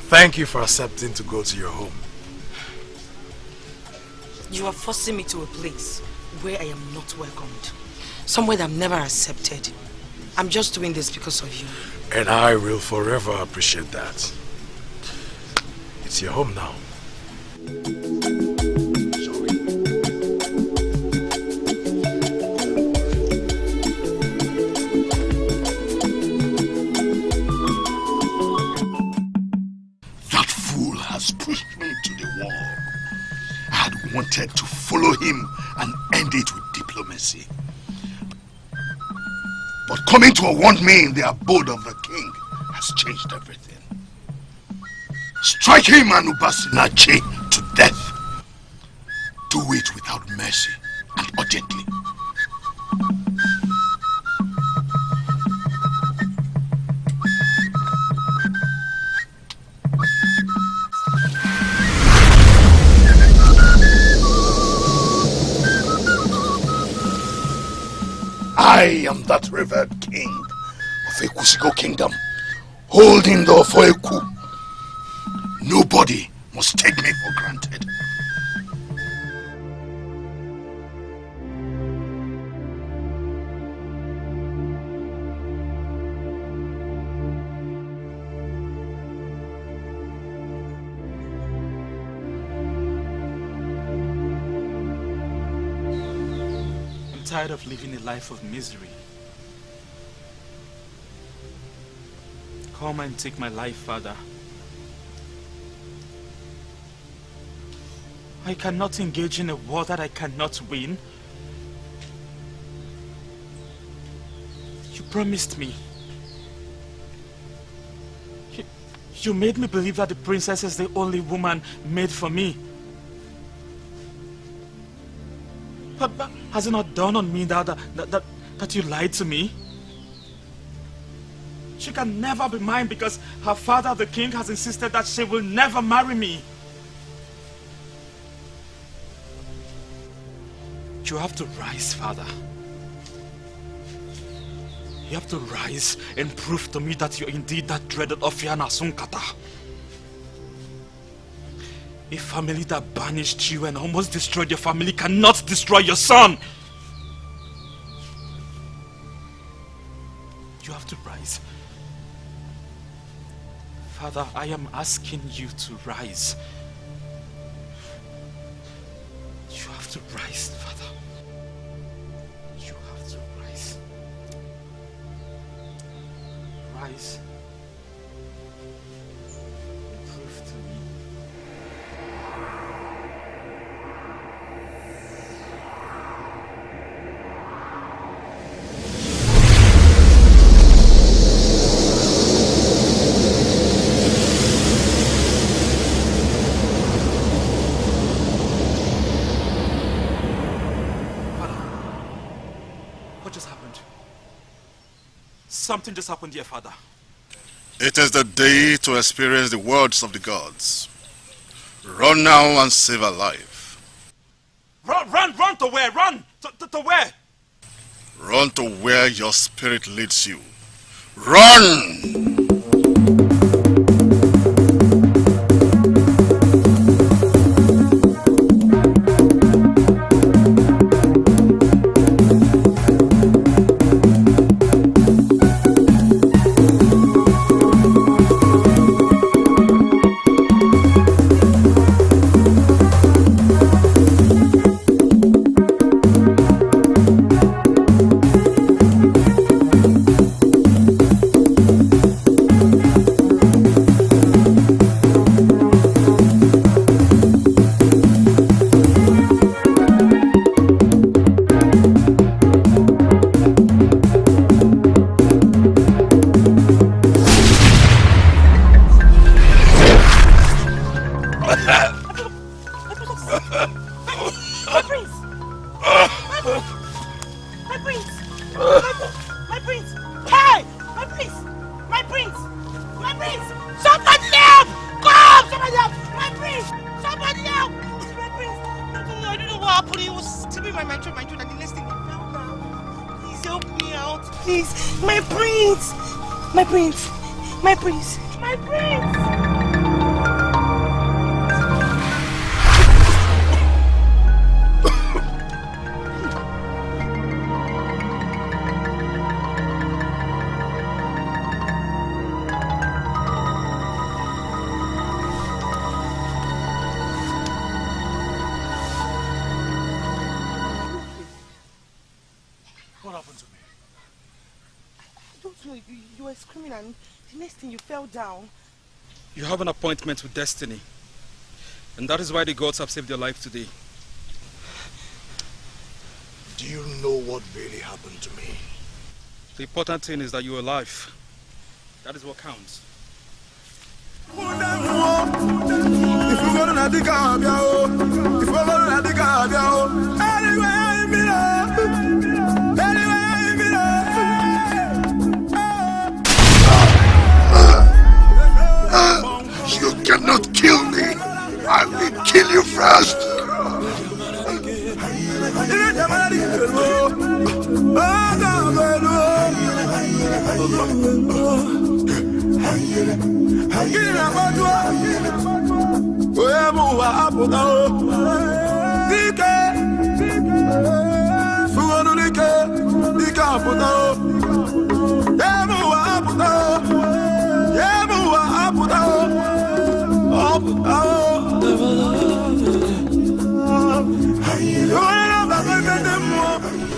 Thank you for accepting to go to your home. You are forcing me to a place where I am not welcomed. Somewhere that I'm never accepted. I'm just doing this because of you. And I will forever appreciate that. It's your home now. Wanted to follow him and end it with diplomacy. But coming to warn me in the abode of the king has changed everything. Strike him and Ubasinachi to death. Do it without mercy and urgently. I am that revered king of Ekusigo kingdom, holding the Ofoeku. Nobody must take me for granted. I'm tired of living a life of misery. Come and take my life, Father. I cannot engage in a war that I cannot win. You promised me. You made me believe that the princess is the only woman made for me. But has it not dawned on me that you lied to me? She can never be mine because her father, the king, has insisted that she will never marry me. You have to rise, father. You have to rise and prove to me that you're indeed that dreaded Ofiana Sunkata. A family that banished you and almost destroyed your family cannot destroy your son. You have to rise. Father, I am asking you to rise. You have to rise, Father. You have to rise. Rise. Prove to me. Something just happened here, Father. It is the day to experience the words of the gods. Run now and save a life. Run to where? Run to where? Run to where your spirit leads you. Run! Down. You have an appointment with destiny, and that is why the gods have saved your life today. Do you know what really happened to me? The important thing is that you're alive. That is what counts. You cannot kill me. I will kill you first.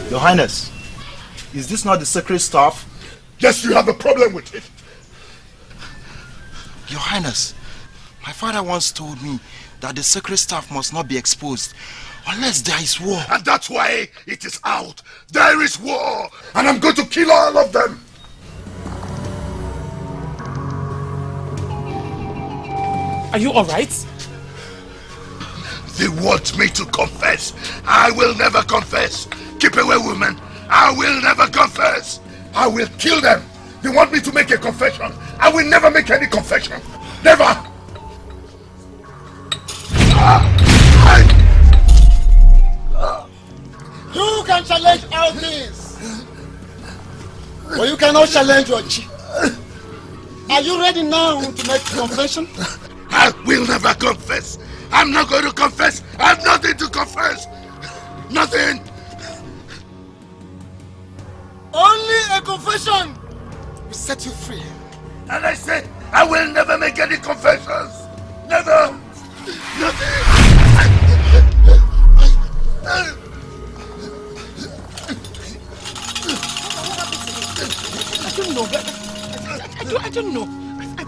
Your Highness, is this not the sacred staff? Yes, you have a problem with it. Your Highness, my father once told me that the sacred staff must not be exposed unless there is war. And that's why it is out. There is war, and I'm going to kill all of them. Are you alright? They want me to confess. I will never confess. Keep away, woman. I will never confess. I will kill them. They want me to make a confession. I will never make any confession. Never. You can challenge all things, but you cannot challenge your chief. Are you ready now to make a confession? I will never confess. I'm not going to confess. I have nothing to confess. Nothing. Only a confession will set you free. And I say, I will never make any confessions. Never. Nothing. I don't know. I don't know.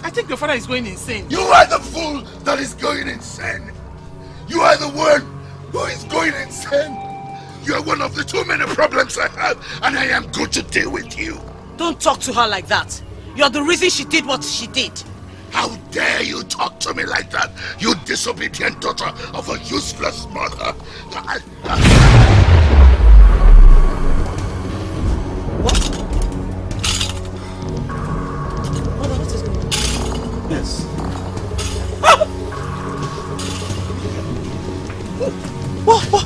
I think your father is going insane. You are the fool that is going insane. You are the one who is going insane. You are one of the too many problems I have, and I am going to deal with you. Don't talk to her like that. You're the reason she did what she did. How dare you talk to me like that, you disobedient daughter of a useless mother. Yes. What?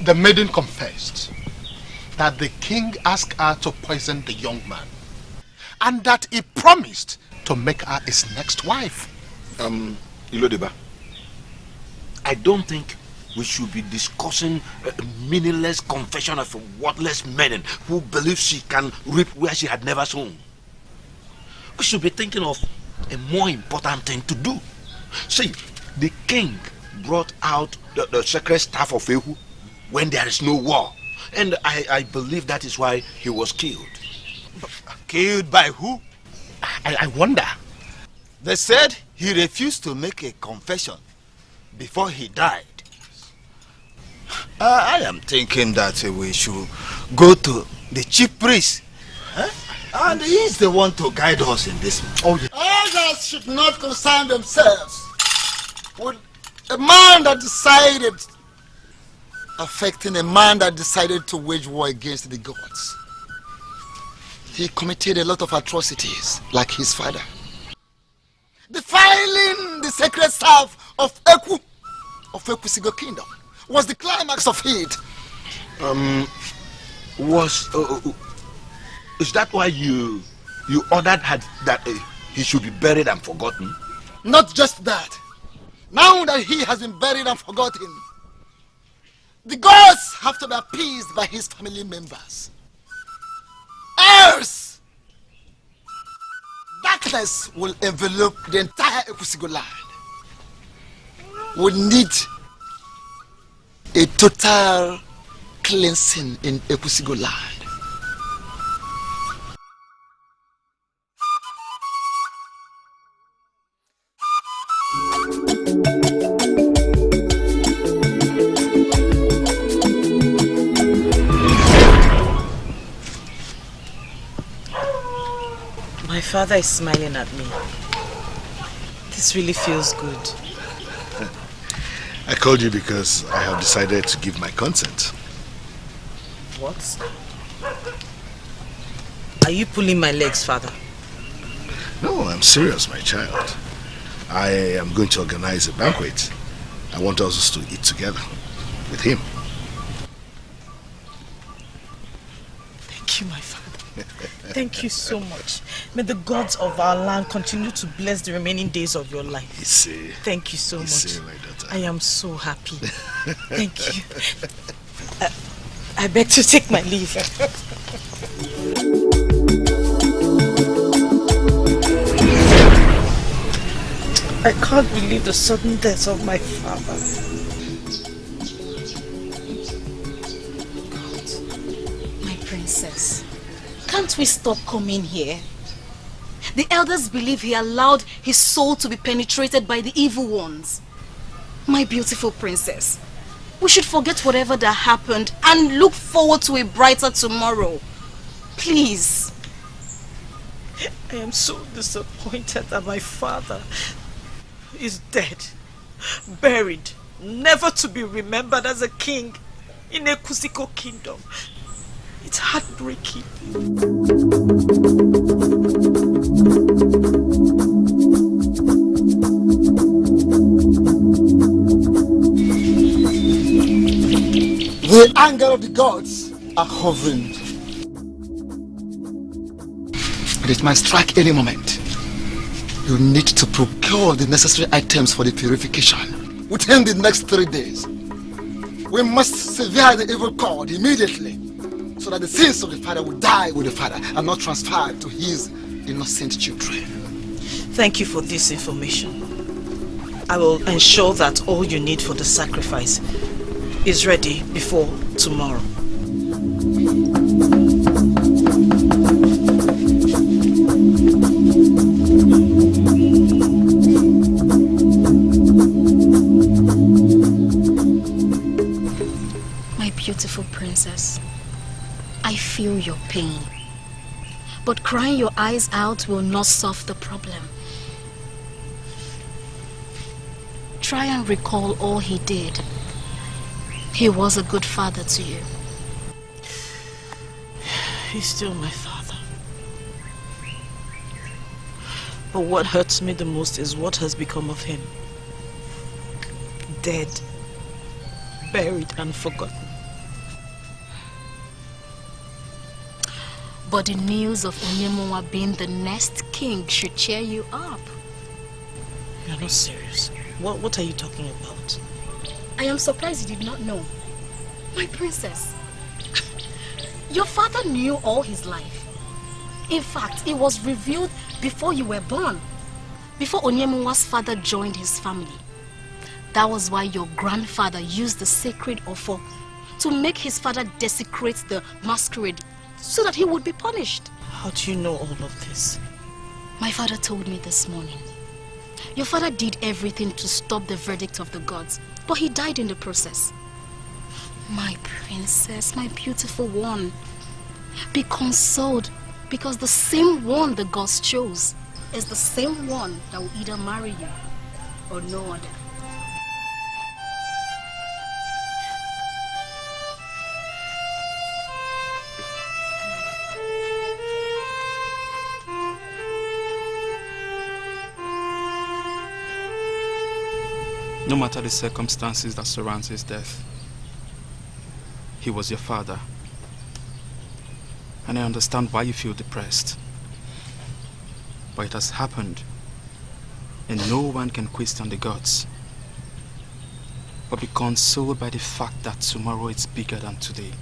The maiden confessed that the king asked her to poison the young man, and that he promised to make her his next wife. Ilodeba, I don't think we should be discussing a meaningless confession of a worthless maiden who believes she can reap where she had never sown. We should be thinking of a more important thing to do. See, the king brought out the sacred staff of Ehu when there is no war. And I believe that is why he was killed. Killed by who? I wonder. They said he refused to make a confession before he died. I am thinking that we should go to the chief priest. And he is the one to guide us in this. Elders should not concern themselves with a man that decided affecting a man that decided to wage war against the gods. He committed a lot of atrocities like his father. Defiling the sacred staff of Ekwusigo kingdom was the climax of it. Is that why you ordered that he should be buried and forgotten? Not just that. Now that he has been buried and forgotten, the gods have to be appeased by his family members. Else, darkness will envelop the entire Ekwusigo land. We need a total cleansing in Ekwusigo land. My father is smiling at me. This really feels good. I called you because I have decided to give my consent. What? Are you pulling my legs, father? No, I'm serious, my child. I am going to organize a banquet. I want us to eat together with him. Thank you, my father. Thank you so much. May the gods of our land continue to bless the remaining days of your life. Thank you so much. My daughter. I am so happy. Thank you. I beg to take my leave. I can't believe the sudden death of my father. My princess, can't we stop coming here? The elders believe he allowed his soul to be penetrated by the evil ones. My beautiful princess, we should forget whatever that happened and look forward to a brighter tomorrow. Please. I am so disappointed that my father is dead, buried, never to be remembered as a king in a Kusiko kingdom. It's heartbreaking. The anger of the gods are hovering. And it might strike any moment. You need to procure the necessary items for the purification within the next 3 days. We must sever the evil cord immediately, so that the sins of the father will die with the father and not transferred to his innocent children. Thank you for this information. I will ensure that all you need for the sacrifice is ready before tomorrow. My beautiful princess, I feel your pain. But crying your eyes out will not solve the problem. Try and recall all he did. He was a good father to you. He's still my father. But what hurts me the most is what has become of him. Dead, buried and forgotten. But the news of Onyemowa being the next king should cheer you up. You're not serious. What are you talking about? I am surprised you did not know. My princess, your father knew all his life. In fact, it was revealed before you were born. Before Onyemowa's father joined his family. That was why your grandfather used the sacred offer to make his father desecrate the masquerade so that he would be punished. How do you know all of this? My father told me this morning. Your father did everything to stop the verdict of the gods, but he died in the process. My princess, my beautiful one, be consoled, because the same one the gods chose is the same one that will either marry you or no other. No matter the circumstances that surround his death, he was your father. And I understand why you feel depressed. But it has happened, and no one can question the gods. But be consoled by the fact that tomorrow is bigger than today.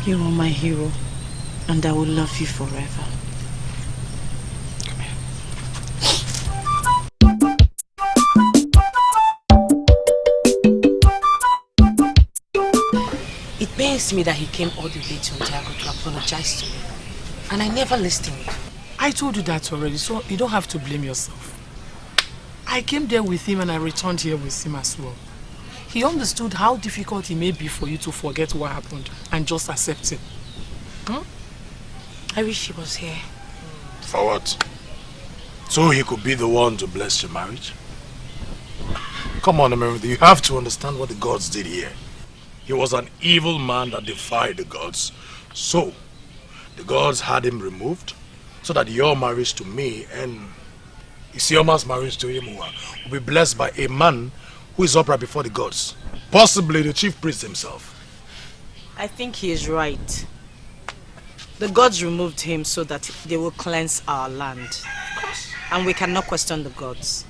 You are my hero, and I will love you forever. It pains me that he came all the way to Obiago to apologize to me. And I never listened. I told you that already, so you don't have to blame yourself. I came there with him and I returned here with him as well. He understood how difficult it may be for you to forget what happened and just accept it. I wish he was here. For what? So he could be the one to bless your marriage? Come on, America, you have to understand what the gods did here. He was an evil man that defied the gods. So, the gods had him removed so that your marriage to me and Chioma's marriage to Onyemowa will be blessed by a man who is upright before the gods. Possibly the chief priest himself. I think he is right. The gods removed him so that they will cleanse our land. And we cannot question the gods.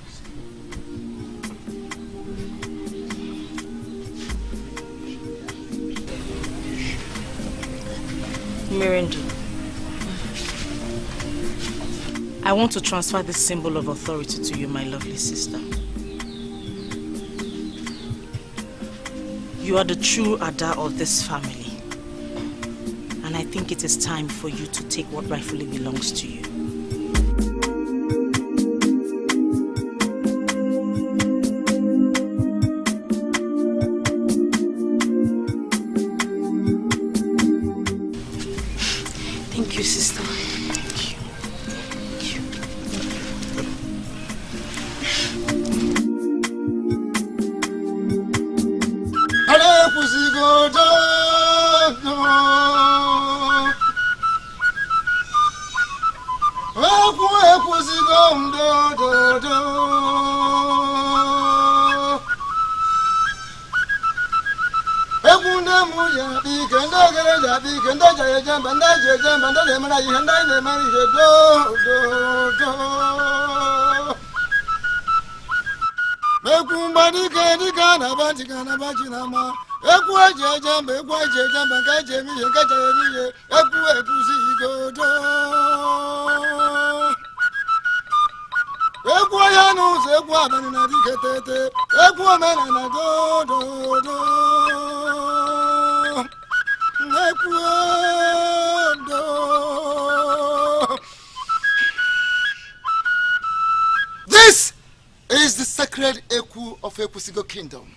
Miranda, I want to transfer this symbol of authority to you, my lovely sister. You are the true Ada of this family. And I think it is time for you to take what rightfully belongs to you. This is the sacred Eku of Ekusigo Kingdom.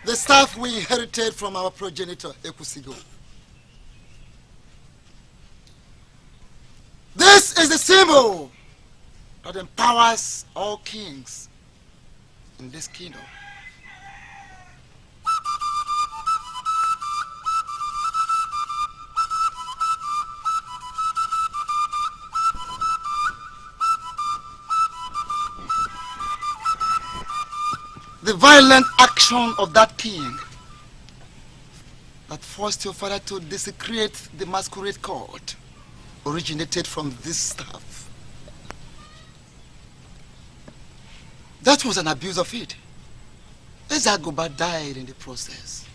The staff we inherited from our progenitor Ekusigo. This is the symbol that empowers all kings in this kingdom. The violent action of that king that forced your father to desecrate the masquerade court originated from this staff. That was an abuse of it. Ezagoba died in the process.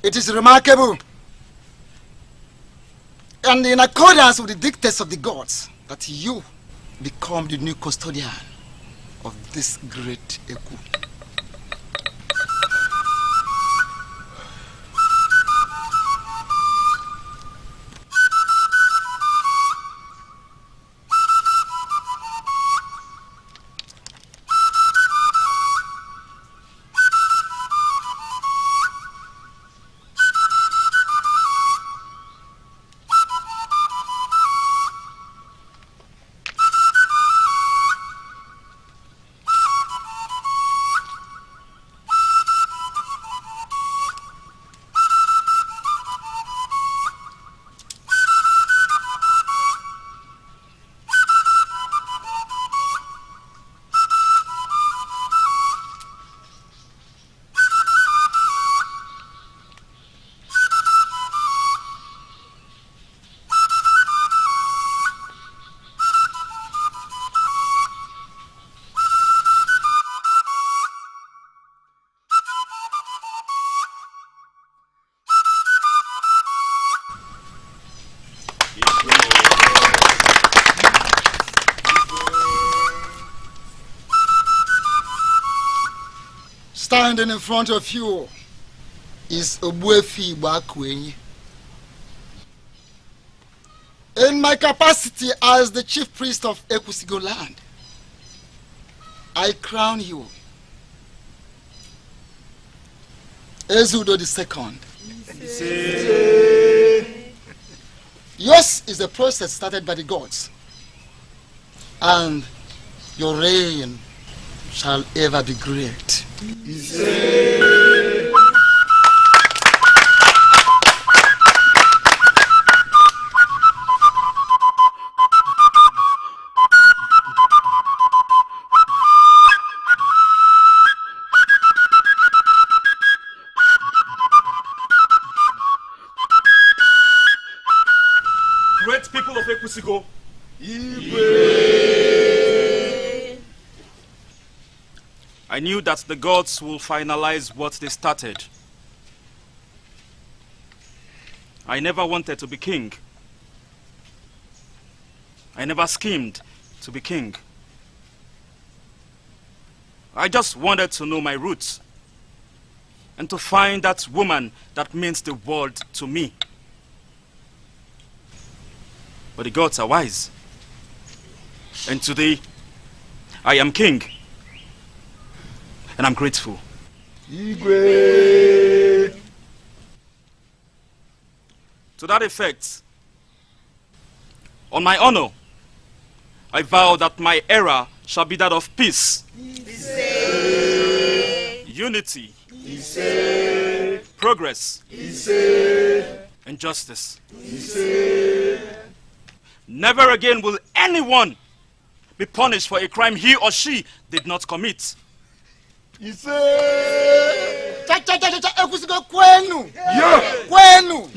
It is remarkable and in accordance with the dictates of the gods that you become the new custodian of this great Eku. Standing in front of you is Obuefi Bakwenyi. In my capacity as the chief priest of Ekusigo land, I crown you Ezudo II. Yours is a process started by the gods, and your reign shall ever be great. Great people of Ekusigo, I knew that the gods will finalize what they started. I never wanted to be king. I never schemed to be king. I just wanted to know my roots and to find that woman that means the world to me. But the gods are wise. And today, I am king. And I'm grateful. Igwe. To that effect, on my honor, I vow that my era shall be that of peace, unity, progress, and justice. Never again will anyone be punished for a crime he or she did not commit. Kwenu.